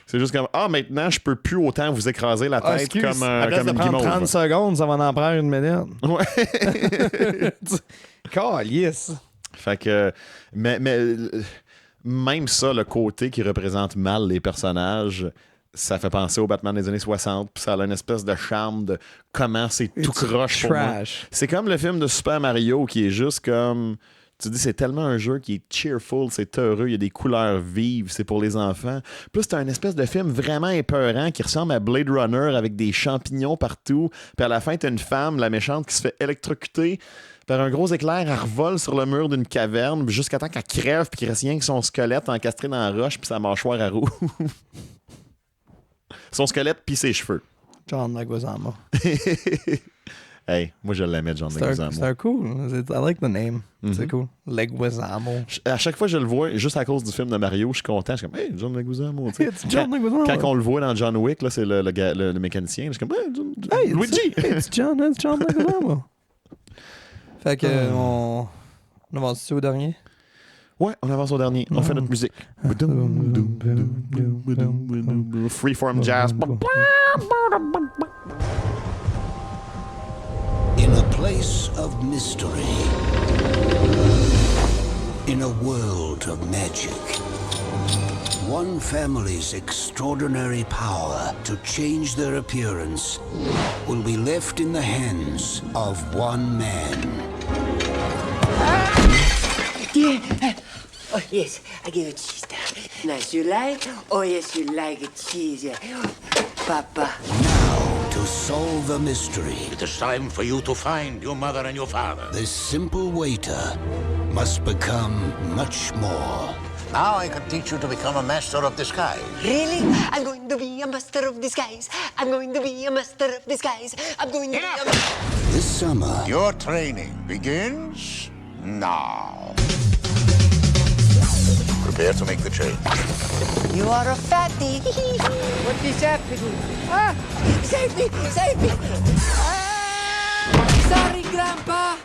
C'est juste comme, maintenant, je peux plus autant vous écraser la tête comme une guimauve. 30 secondes, ça va en prendre une minute. Ouais. Calice. Fait que... Mais même ça, le côté qui représente mal les personnages... Ça fait penser au Batman des années 60, puis ça a une espèce de charme de comment c'est tout croche pour moi. C'est comme le film de Super Mario qui est juste comme... Tu dis, c'est tellement un jeu qui est cheerful, c'est heureux, il y a des couleurs vives, c'est pour les enfants. Plus c'est un espèce de film vraiment épeurant qui ressemble à Blade Runner avec des champignons partout. Puis à la fin, t'as une femme, la méchante, qui se fait électrocuter par un gros éclair, elle revole sur le mur d'une caverne jusqu'à temps qu'elle crève puis qu'il reste rien que son squelette encastré dans la roche puis sa mâchoire à roue. Son squelette puis ses cheveux. John Leguizamo. Hey, moi je l'aimais, John Leguizamo. C'est un cool. I like the name. C'est cool. Leguizamo. À chaque fois que je le vois, juste à cause du film de Mario, je suis content. Je suis comme, hey, John Leguizamo. John Leguizamo. Quand on le voit dans John Wick, là, c'est le mécanicien. Je suis comme, hey, Luigi. It's John Leguizamo. Fait que, on avance au dernier? Ouais, on avance au dernier. On fait notre musique. Freeform jazz. In a place of mystery, in a world of magic, one family's extraordinary power to change their appearance will be left in the hands of one man. Oh, yes, I give it cheese now. Nice, you like? Oh, yes, you like it cheese, yeah. Papa. Now, to solve the mystery, it is time for you to find your mother and your father. This simple waiter must become much more. Now I can teach you to become a master of disguise. Really? I'm going to be a master of disguise. I'm going to be a master of disguise. I'm going to be a... This summer, Your training begins now. Prepare to make the change. You are a fatty. What is happening? Ah! Save me! Save me! Ah! Sorry, Grandpa!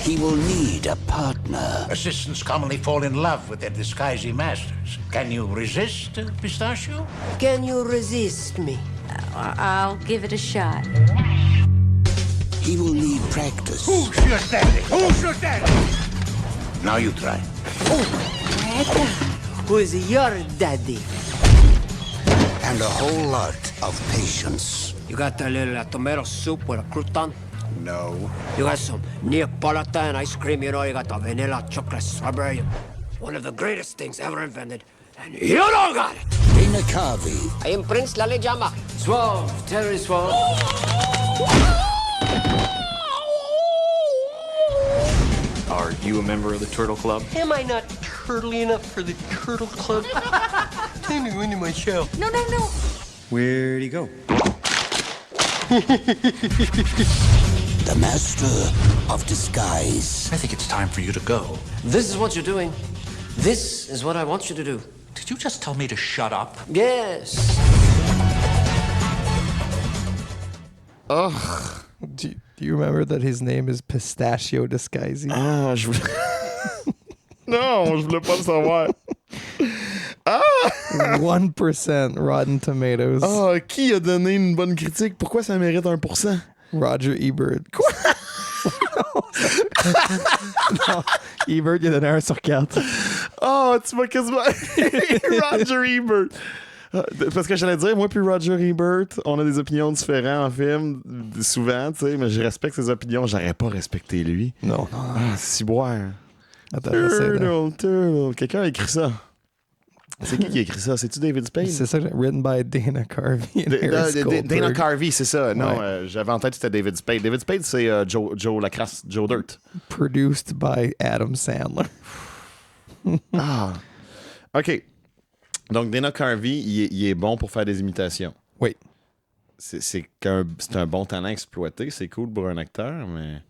he will need a partner. Assistants commonly fall in love with their disguising masters. Can you resist, Pistachio? Can you resist me? I'll give it a shot. He will need practice. Who's your daddy? Who's your daddy? Now you try. Who's your daddy? And a whole lot of patience. You got a little tomato soup with a crouton? No. You got some Neapolitan ice cream, you know, you got the vanilla chocolate strawberry. One of the greatest things ever invented. And you don't got it! Dana Carvey. I am Prince Lalejama. Suave, Terry Suave. Are you a member of the Turtle Club? Am I not turtly enough for the Turtle Club? Time to go into my shell. No. Where'd he go? The master of disguise. I think it's time for you to go. This is what you're doing. This is what I want you to do. Did you just tell me to shut up? Yes. Oh. Do you remember that his name is Pistachio Disguisey? Ah, je voulais... Non, je voulais pas le savoir. Ah! 1% Rotten Tomatoes. Ah, qui a donné une bonne critique? Pourquoi ça mérite 1%? Roger Ebert. Quoi? Non, Ebert, il a donné 1 sur 4. Oh, tu m'as quasiment... Roger Ebert. Parce que j'allais dire, moi puis Roger Ebert, on a des opinions différentes en film, souvent, tu sais, mais je respecte ses opinions. J'aurais pas respecté lui. Non. Ah, ciboire. Attends, Turtle. Quelqu'un a écrit ça. C'est qui a écrit ça? C'est-tu David Spade? C'est ça, written by Dana Carvey. Dana Carvey, c'est ça. Non, Ouais. j'avais en tête que c'était David Spade. David Spade, c'est Joe Lacrasse, Joe Dirt. Produced by Adam Sandler. Ah. OK. Donc, Dana Carvey, il est bon pour faire des imitations. Oui. C'est un bon talent exploité. C'est cool pour un acteur, mais...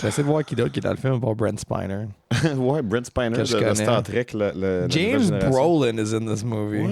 J'essaie de voir qui d'autre qui est dans le film, pour Brent Spiner. Ouais, Brent Spiner Que je de connais. Star Trek. James Brolin is in this movie.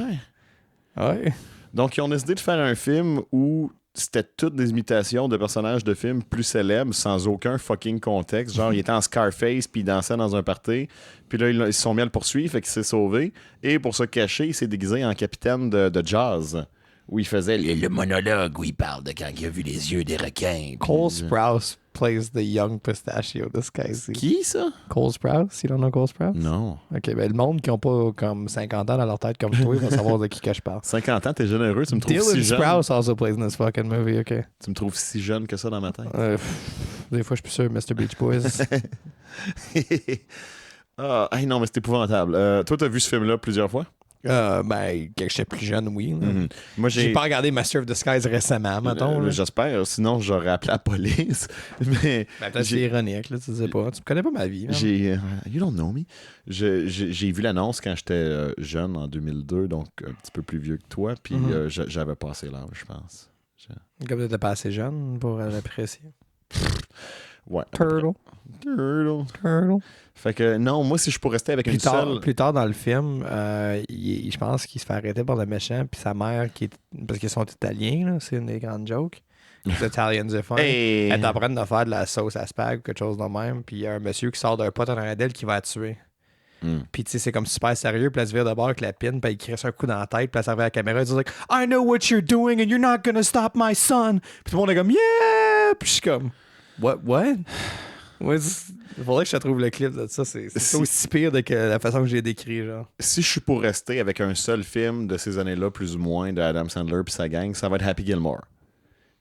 Ouais. Donc, ils ont décidé de faire un film où c'était toutes des imitations de personnages de films plus célèbres sans aucun fucking contexte. Genre, il était en Scarface puis il dansait dans un party. Puis là, ils se sont mis à le poursuivre, fait qu'il s'est sauvé. Et pour se cacher, il s'est déguisé en capitaine de jazz. Où il faisait le monologue où il parle de quand il a vu les yeux des requins. Cole Sprouse plays the young Pistachio Disguisey. Qui, ça? Cole Sprouse? You don't know Cole Sprouse? Non. OK, ben le monde qui n'a pas comme 50 ans dans leur tête comme toi, ils vont savoir de qui que je parle. 50 ans, t'es généreux, tu me trouves Dylan si jeune. Sprouse also plays in this fucking movie, OK. Tu me trouves si jeune que ça dans ma tête. Des fois, je suis plus sûr, Mr. Beach Boys. Ah, hey, non, mais c'est épouvantable. Toi, t'as vu ce film-là plusieurs fois? Ben, quand j'étais plus jeune, oui. Mm-hmm. Moi, j'ai pas regardé Master of Disguise récemment, mettons. J'espère, sinon j'aurais appelé la police. Mais ben, peut-être c'est ironique, là, tu sais pas. Tu me connais pas ma vie. You don't know me. J'ai vu l'annonce quand j'étais jeune, en 2002, donc un petit peu plus vieux que toi, puis j'avais passé l'âge, je pense. Comme t'étais pas assez jeune pour l'apprécier. Ouais. Turtle. Fait que non, moi, si je pourrais rester avec une seule... Plus tard dans le film, je pense qu'il se fait arrêter par le méchant, puis sa mère, parce qu'ils sont italiens, là, c'est une des grandes jokes. Les Italians are fun. Hey. Elle est en train de faire de la sauce à spag ou quelque chose de même, puis il y a un monsieur qui sort d'un pot en arrière d'elle qui va la tuer. Puis tu sais, c'est comme super sérieux, puis elle se vire de bord avec la pine, puis il crisse un coup dans la tête, puis elle s'arrive à la caméra, elle dit like, I know what you're doing and you're not gonna stop my son. Puis tout le monde est comme yeah! Puis je suis comme What? Ouais, il faudrait que je te trouve le clip de ça. C'est aussi pire que la façon que j'ai décrit, genre. Si je suis pour rester avec un seul film de ces années-là, plus ou moins, de Adam Sandler puis sa gang, ça va être Happy Gilmore.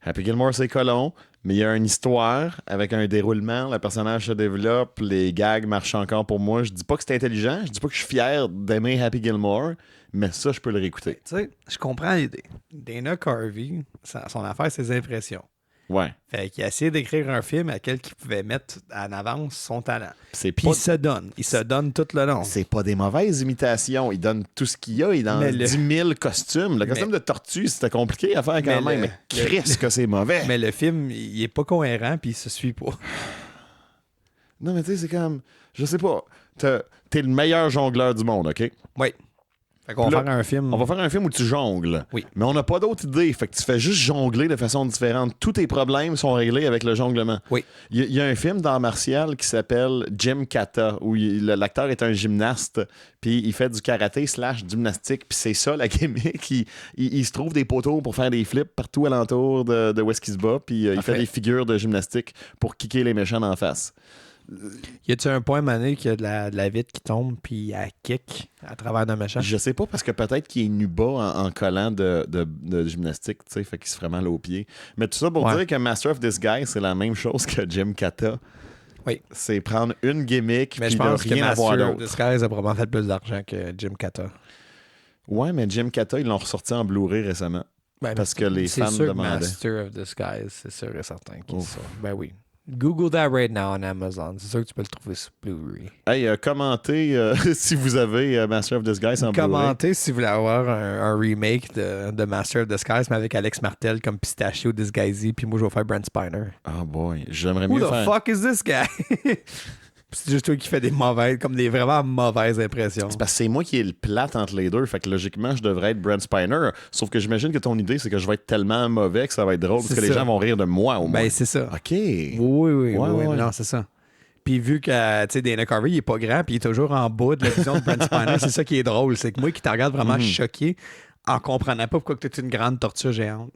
Happy Gilmore, c'est colon, mais il y a une histoire avec un déroulement, le personnage se développe, les gags marchent encore pour moi. Je dis pas que c'est intelligent, je dis pas que je suis fier d'aimer Happy Gilmore, mais ça, je peux le réécouter. Tu sais, je comprends l'idée. Dana Carvey, son affaire, c'est ses impressions. Ouais. Fait qu'il a essayé d'écrire un film à lequel il pouvait mettre en avance son talent. Puis pas... il se donne. Il se donne tout le long. C'est pas des mauvaises imitations. Il donne tout ce qu'il y a. Il donne 10 000 costumes. Le costume de tortue, c'était compliqué à faire quand même. Mais Christ que c'est mauvais. Mais le film, il est pas cohérent puis il se suit pas. Non, mais tu sais, c'est comme... Je sais pas. T'es le meilleur jongleur du monde, OK? Oui. Fait qu'on va faire un film. On va faire un film où tu jongles. Oui. Mais on n'a pas d'autre idée. Fait que tu fais juste jongler de façon différente. Tous tes problèmes sont réglés avec le jonglement. Oui. Il y a un film d'art martial qui s'appelle Jim Kata, où l'acteur est un gymnaste, puis il fait du karaté / gymnastique, puis c'est ça la gimmick. Il se trouve des poteaux pour faire des flips partout alentour de où est-ce qu'il se bat, puis il fait des figures de gymnastique pour kicker les méchants en face. Y a-tu un point mané qu'il y a de la vitre qui tombe puis elle kick à travers d'un méchant? Je sais pas, parce que peut-être qu'il est nu bas en collant de gymnastique, tu sais, fait qu'il se fait mal aux pieds. Mais tout ça pour dire que Master of Disguise, c'est la même chose que Jim Kata. Oui. C'est prendre une gimmick mais puis je pense rien que avoir Master of d'autre. Disguise a probablement fait plus d'argent que Jim Kata. Ouais, mais Jim Kata, ils l'ont ressorti en Blu-ray récemment. Parce que les fans sûr demandaient. Master of Disguise, c'est sûr et certain qu'il sort. Ben oui. Google that right now on Amazon. C'est sûr que tu peux le trouver sur Blu-ray. Hey, commentez si vous avez Master of Disguise en Blu-ray. Commentez si vous voulez avoir un remake de Master of Disguise, mais avec Alex Martel comme Pistachio Disguisé, puis moi je vais faire Brent Spiner. Oh boy, j'aimerais Who mieux the faire... fuck is this guy? C'est juste toi qui fais des des vraiment mauvaises impressions. C'est parce que c'est moi qui ai le plate entre les deux. Fait que logiquement, je devrais être Brent Spiner. Sauf que j'imagine que ton idée, c'est que je vais être tellement mauvais que ça va être drôle parce que les gens vont rire de moi au moins. Ben, c'est ça. OK. Oui. Non, c'est ça. Puis vu que, tu sais, Dana Carvey, il est pas grand, puis il est toujours en bas de la vision de Brent Spiner, c'est ça qui est drôle. C'est que moi qui te regarde vraiment choqué en comprenant pas pourquoi tu es une grande tortue géante.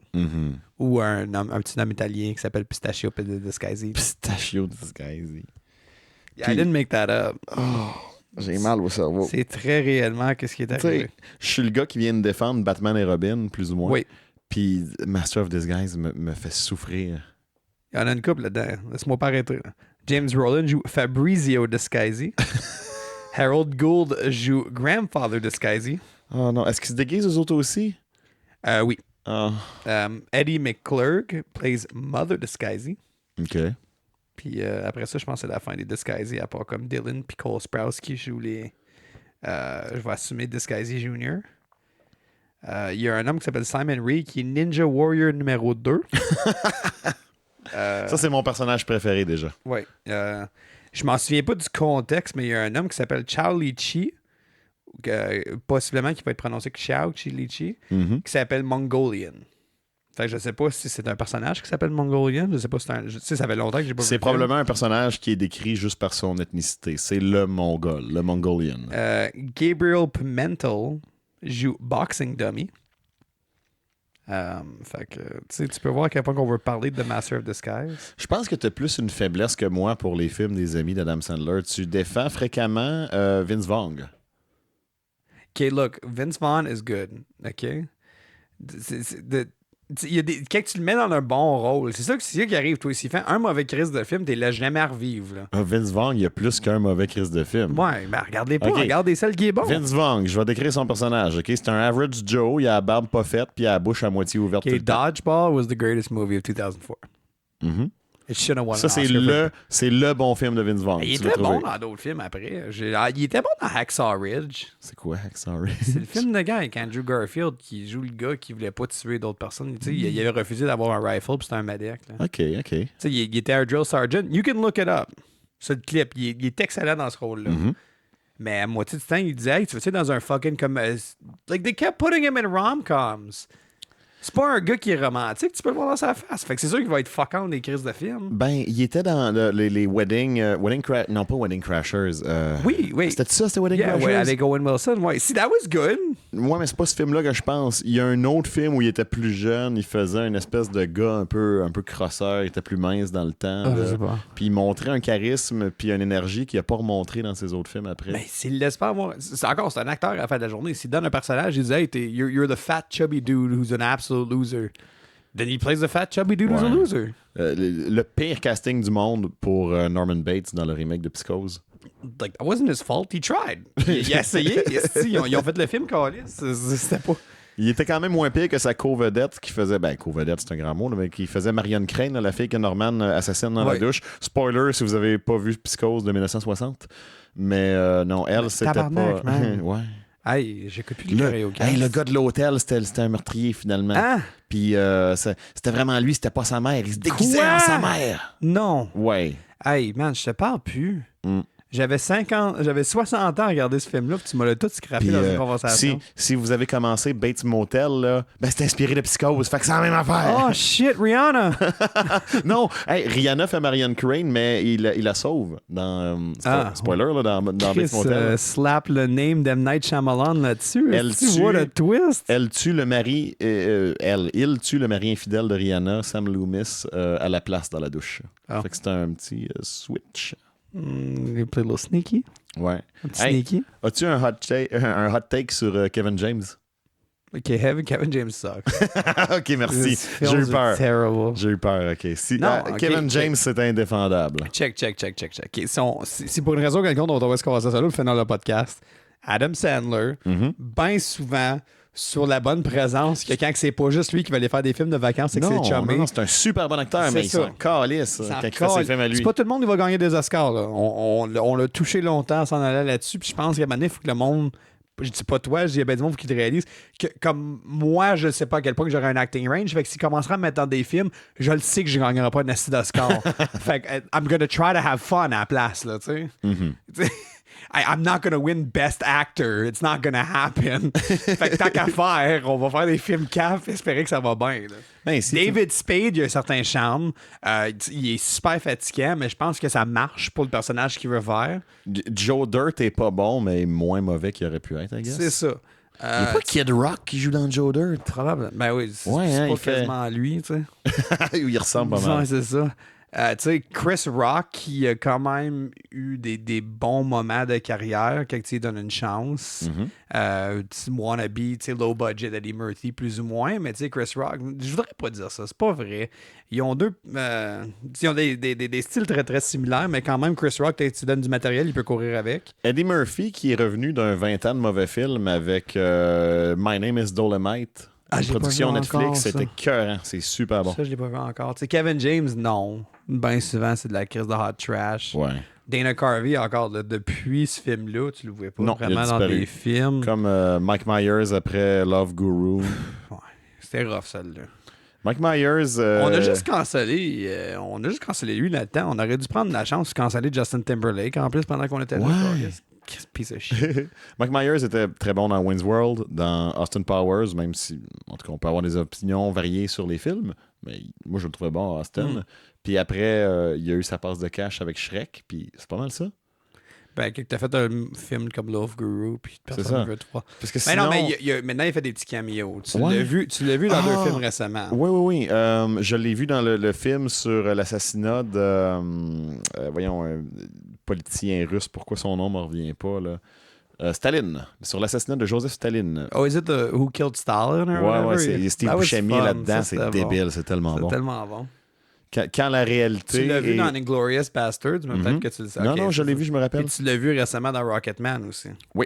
Ou un petit homme italien qui s'appelle Pistachio Disguisé. Pistachio Disguisé. I didn't make that up. Oh, j'ai mal au cerveau. C'est très réellement qu'est-ce qui est arrivé. Je suis le gars qui vient de défendre Batman et Robin, plus ou moins. Oui. Puis Master of Disguise me fait souffrir. Il y en a une couple là-dedans. Laisse-moi pas arrêter. Là. James Rowland joue Fabrizio Disguisé. Harold Gould joue Grandfather Disguisé. Oh non. Est-ce qu'ils se déguisent eux autres aussi? Oui. Oh. Eddie McClurg plays Mother Disguisé. OK. Puis après ça, je pense que c'est la fin des Disguisés, à part comme Dylan puis Cole Sprouse qui jouent les... je vais assumer Disguisé Junior. Il y a un homme qui s'appelle Simon Rhee qui est Ninja Warrior numéro 2. Ça, c'est mon personnage préféré déjà. Oui. Je m'en souviens pas du contexte, mais il y a un homme qui s'appelle Chao Li-Chi, possiblement qui peut être prononcé Chao Li-Chi, qui s'appelle Mongolian. Fait que je sais pas si c'est un personnage qui s'appelle Mongolian. Je sais pas si c'est un... Tu sais, ça fait longtemps que j'ai pas vu. C'est probablement un personnage qui est décrit juste par son ethnicité. C'est le Mongol, le Mongolian. Gabriel Pimentel joue Boxing Dummy. Fait que tu peux voir à quel point on veut parler de The Master of Disguise. Je pense que tu as plus une faiblesse que moi pour les films des amis d'Adam Sandler. Tu défends fréquemment Vince Vaughn. OK, look, Vince Vaughn is good. OK? Quand tu le mets dans un bon rôle, c'est ça qui arrive, toi. S'il fait un mauvais crise de film, t'es là jamais à revivre. Là. Vince Vaughn, il y a plus qu'un mauvais crise de film. Ouais, mais regarde-les pas, okay. Regarde celles qui est bon. Vince Vaughn, je vais décrire son personnage. Ok, c'est un average Joe, il a la barbe pas faite, puis il a la bouche à moitié ouverte. Okay, Dodgeball was the greatest movie of 2004. It should have won ça, an Oscar c'est le bon film de Vince Vaughn. Il était bon dans d'autres films après. Il était bon dans Hacksaw Ridge. C'est quoi Hacksaw Ridge? C'est le film de gars avec Andrew Garfield qui joue le gars qui voulait pas tuer d'autres personnes. Il avait refusé d'avoir un rifle, puis c'était un Madec. OK. Il était un drill sergeant. You can look it up. C'est le clip. Il est excellent dans ce rôle-là. Mais à moitié du temps, il disait, hey, tu veux-tu dans un fucking comme... like, they kept putting him in rom-coms. C'est pas un gars qui est romantique, tu peux le voir dans sa face. Fait que c'est sûr qu'il va être fuckant des crises de films. Ben, il était dans les Wedding non, pas Wedding Crashers. Oui. C'était ça, c'était Wedding Crashers? Ouais, avec Owen Wilson, ouais. See, that was good. Ouais, mais c'est pas ce film-là que je pense. Il y a un autre film où il était plus jeune, il faisait une espèce de gars un peu crosseur, il était plus mince dans le temps. Je sais pas. Puis il montrait un charisme puis une énergie qu'il a pas remontré dans ses autres films après. Mais s'il le laisse pas, moi, c'est un acteur à la fin de la journée. S'il donne un personnage, il dit, hey, you're the fat chubby dude who's an absolute loser. Then he plays the fat chubby dude who's a loser. Le pire casting du monde pour Norman Bates dans le remake de Psychose. Like, that wasn't his fault. He tried. Il a essayé. Ils ont fait le film, Calis. C'était pas... Il était quand même moins pire que sa co-vedette qui faisait... Ben, co-vedette, c'est un grand mot, là, mais qui faisait Marion Crane, la fille que Norman assassine dans la douche. Spoiler si vous avez pas vu Psychose de 1960. Mais non, elle, c'était pas... ouais. Hey, j'écoute plus le karaoke. Hey, le gars de l'hôtel, c'était un meurtrier, finalement. Ah! Puis c'était vraiment lui, c'était pas sa mère. Il se déguisait en sa mère. Non. Ouais. Hey, man, je te parle plus. J'avais 60 ans à regarder ce film-là, puis tu m'as tout scrappé dans une conversation. Si vous avez commencé Bates Motel, là, ben c'est inspiré de Psychose, fait que c'est la même affaire. Oh shit, Rihanna! Non, hey, Rihanna fait Marion Crane, mais il la sauve dans spoiler là, dans Bates Motel. Slap le name d'M. Night Shyamalan là-dessus. What a twist! Il tue le mari infidèle de Rihanna, Sam Loomis, à la place dans la douche. Fait que c'est un petit switch. Il play a little sneaky. Ouais. Sneaky. As-tu un hot take sur Kevin James? OK, Kevin James sucks. OK, merci. J'ai eu peur. Terrible. J'ai eu peur, OK. Kevin James, c'est indéfendable. Check. Okay, si pour une raison quelconque, on va se commencer ça là, le final du podcast. Adam Sandler, bien souvent... sur la bonne présence, que quand c'est pas juste lui qui va aller faire des films de vacances, c'est que c'est chumé. Non, c'est un super bon acteur, mais il s'en calisse quand il fait ses films à lui. C'est pas tout le monde qui va gagner des Oscars. Là. On l'a touché longtemps sans aller là-dessus, puis je pense qu'à un moment donné, il faut que le monde... Je dis pas toi, je dis ben du monde qui te réalise que comme moi, je sais pas à quel point que j'aurai un acting range. Fait que s'il commencera à me mettre dans des films, je le sais que je gagnerai pas un asti d'Oscar. Fait que I'm gonna try to have fun à la place, là, tu sais. I'm not gonna win Best Actor. It's not gonna happen. Fait que tant qu'à faire, on va faire des films caf et espérer que ça va bien. David Spade, il a un certain charme. Il est super fatigant, mais je pense que ça marche pour le personnage qu'il veut faire. Joe Dirt est pas bon, mais moins mauvais qu'il aurait pu être, I guess. C'est ça. Il n'y a pas Kid Rock qui joue dans Joe Dirt. Probablement. Ben oui, c'est pas quasiment lui, tu sais. Il ressemble pas mal. Ouais, c'est ça. Tu sais, Chris Rock, qui a quand même eu des bons moments de carrière, quand il donne une chance. Wannabe, tu sais, low budget Eddie Murphy, plus ou moins. Mais tu sais, Chris Rock, je voudrais pas dire ça, c'est pas vrai. Ils ont ils ont des styles très, très similaires, mais quand même, Chris Rock, tu donnes du matériel, il peut courir avec. Eddie Murphy, qui est revenu d'un 20 ans de mauvais film avec My Name is Dolomite. Une production Netflix, c'était écœurant. C'est super bon. Ça, je l'ai pas vu encore. T'sais, Kevin James, non. Bien souvent, c'est de la crise de hot trash. Ouais. Dana Carvey, encore, depuis ce film-là, tu le voyais pas vraiment dans des films. Comme Mike Myers après Love Guru. Ouais, c'était rough, celle-là. Mike Myers... On a juste cancellé lui là-dedans. On aurait dû prendre la chance de canceller Justin Timberlake, en plus, pendant qu'on était là. Piece of shit. Mike Myers était très bon dans Wayne's World, dans Austin Powers, même si, en tout cas, on peut avoir des opinions variées sur les films, mais moi, je le trouvais bon, Austin. Puis après, il y a eu sa passe de cash avec Shrek, puis c'est pas mal ça. Ben, quand t'as fait un film comme Love Guru, puis personne ne veut te voir. Parce que sinon... non, mais maintenant, il fait des petits caméos. Tu l'as vu dans 2 films récemment. Oui. Je l'ai vu dans le film sur l'assassinat de... politicien russe. Pourquoi son nom ne me revient pas, là? Staline. Sur l'assassinat de Joseph Staline. Oh, is it Who Killed Stalin? Ouais, c'est Steve Buscemi là-dedans. C'est débile. C'est tellement bon. C'est tellement bon. Quand la réalité. Tu l'as vu dans Inglourious Basterds, mais peut-être que tu le sais. Non, je l'ai vu, je me rappelle. Et tu l'as vu récemment dans Rocketman aussi. Oui.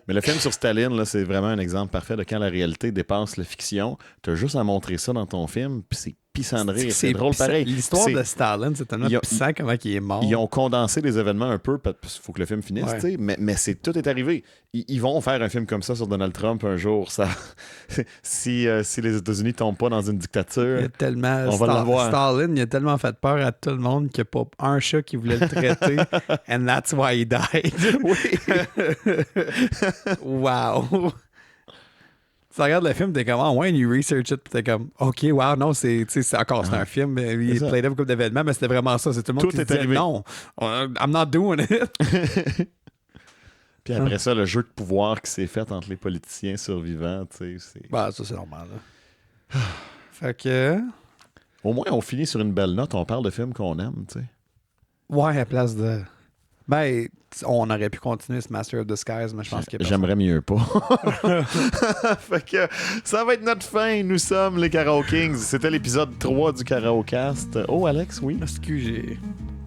Mais le film sur Staline, là, c'est vraiment un exemple parfait de quand la réalité dépasse la fiction. Tu as juste à montrer ça dans ton film, puis c'est pissant de rire. C'est drôle pareil. L'histoire de Staline, c'est tellement pissant comment il est mort. Ils ont condensé les événements un peu, parce qu'il faut que le film finisse, mais tout est arrivé. Ils vont faire un film comme ça sur Donald Trump un jour. Ça... si les États-Unis ne tombent pas dans une dictature, on va l'avoir. Staline, il a tellement fait peur à tout le monde qu'il n'y a pas un chat qui voulait le traiter. And that's why he died. Oui. Wow. Tu regardes le film, t'es comme, ouais, you research it, pis t'es comme, OK, wow, non, c'est un film, mais il est played up comme d'événement, mais c'était vraiment ça. C'est tout le monde qui disait, arrivé. Non, I'm not doing it. Puis après ça, le jeu de pouvoir qui s'est fait entre les politiciens survivants, tu sais, c'est... Bah, ça, c'est normal, là. Fait que... Au moins, on finit sur une belle note, on parle de films qu'on aime, tu sais. Ouais, à la place de... Ben, on aurait pu continuer ce Master of Disguise, mais je pense que j'aimerais mieux pas. Fait que ça va être notre fin. Nous sommes les Karaoke Kings. C'était l'épisode 3 du Karaokast. Oh, Alex, oui? Excuse,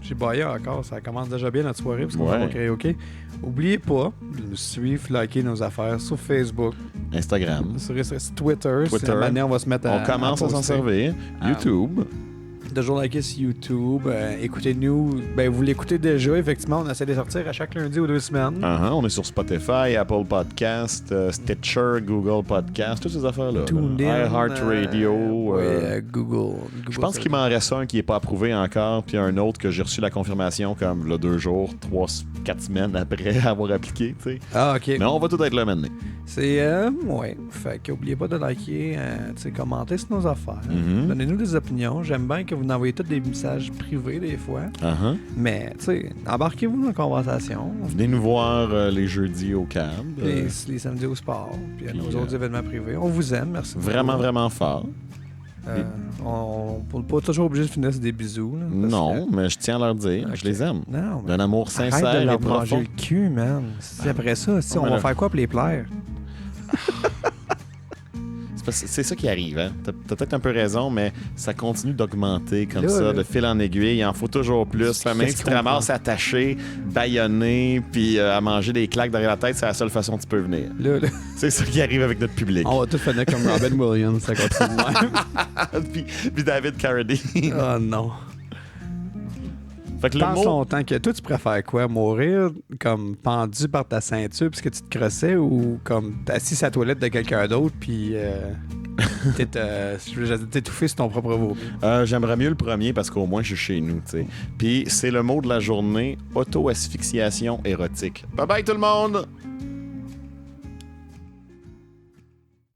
j'ai baillé encore. Ça commence déjà bien notre soirée parce qu'on va au karaoké. Oubliez pas de nous suivre, liker nos affaires sur Facebook, Instagram. Sur Twitter. C'est la manière on va se mettre On commence à s'en servir. YouTube. Toujours liker sur YouTube. Écoutez-nous. Ben, vous l'écoutez déjà. Effectivement, on essaie de sortir à chaque lundi ou 2 semaines. On est sur Spotify, Apple Podcast, Stitcher, Google Podcast, toutes ces affaires-là. iHeartRadio. Google. Je pense qu'il m'en reste un qui n'est pas approuvé encore, puis un autre que j'ai reçu la confirmation comme là, 2 jours, 3-4 semaines après avoir appliqué. T'sais. Ah, OK. Mais on va tout être là maintenant. C'est. Ouais. Fait qu'oubliez pas de liker, commenter sur nos affaires. Donnez-nous des opinions. J'aime bien que vous nous envoyez tous des messages privés des fois. Mais, tu sais, embarquez-vous dans la conversation. Venez nous voir les jeudis au CAB. Les samedis au sport. Puis à nos autres événements privés. On vous aime. Merci beaucoup. Vraiment fort. On n'est pas toujours obligé de finir sur des bisous. Là, non, mais je tiens à leur dire. Okay. Je les aime. D'un amour sincère arrête de leur et profond. manger le cul, man. Après ça, on va faire quoi pour les plaire? C'est ça qui arrive. Hein? T'as peut-être un peu raison, mais ça continue d'augmenter comme ça, de fil en aiguille. Il en faut toujours plus. Même si tu te ramasses attaché, bâillonné, puis à manger des claques derrière la tête, c'est la seule façon que tu peux venir. C'est ça qui arrive avec notre public. On va tout finir comme Robin Williams, ça continue. puis David Carradine. Oh non. Fait que pense longtemps que toi, tu préfères quoi? Mourir comme pendu par ta ceinture puisque tu te crossais ou comme assis à la toilette de quelqu'un d'autre puis t'étouffer sur ton propre vomi? J'aimerais mieux le premier parce qu'au moins je suis chez nous. T'sais. Puis c'est le mot de la journée, auto-asphyxiation érotique. Bye bye tout le monde!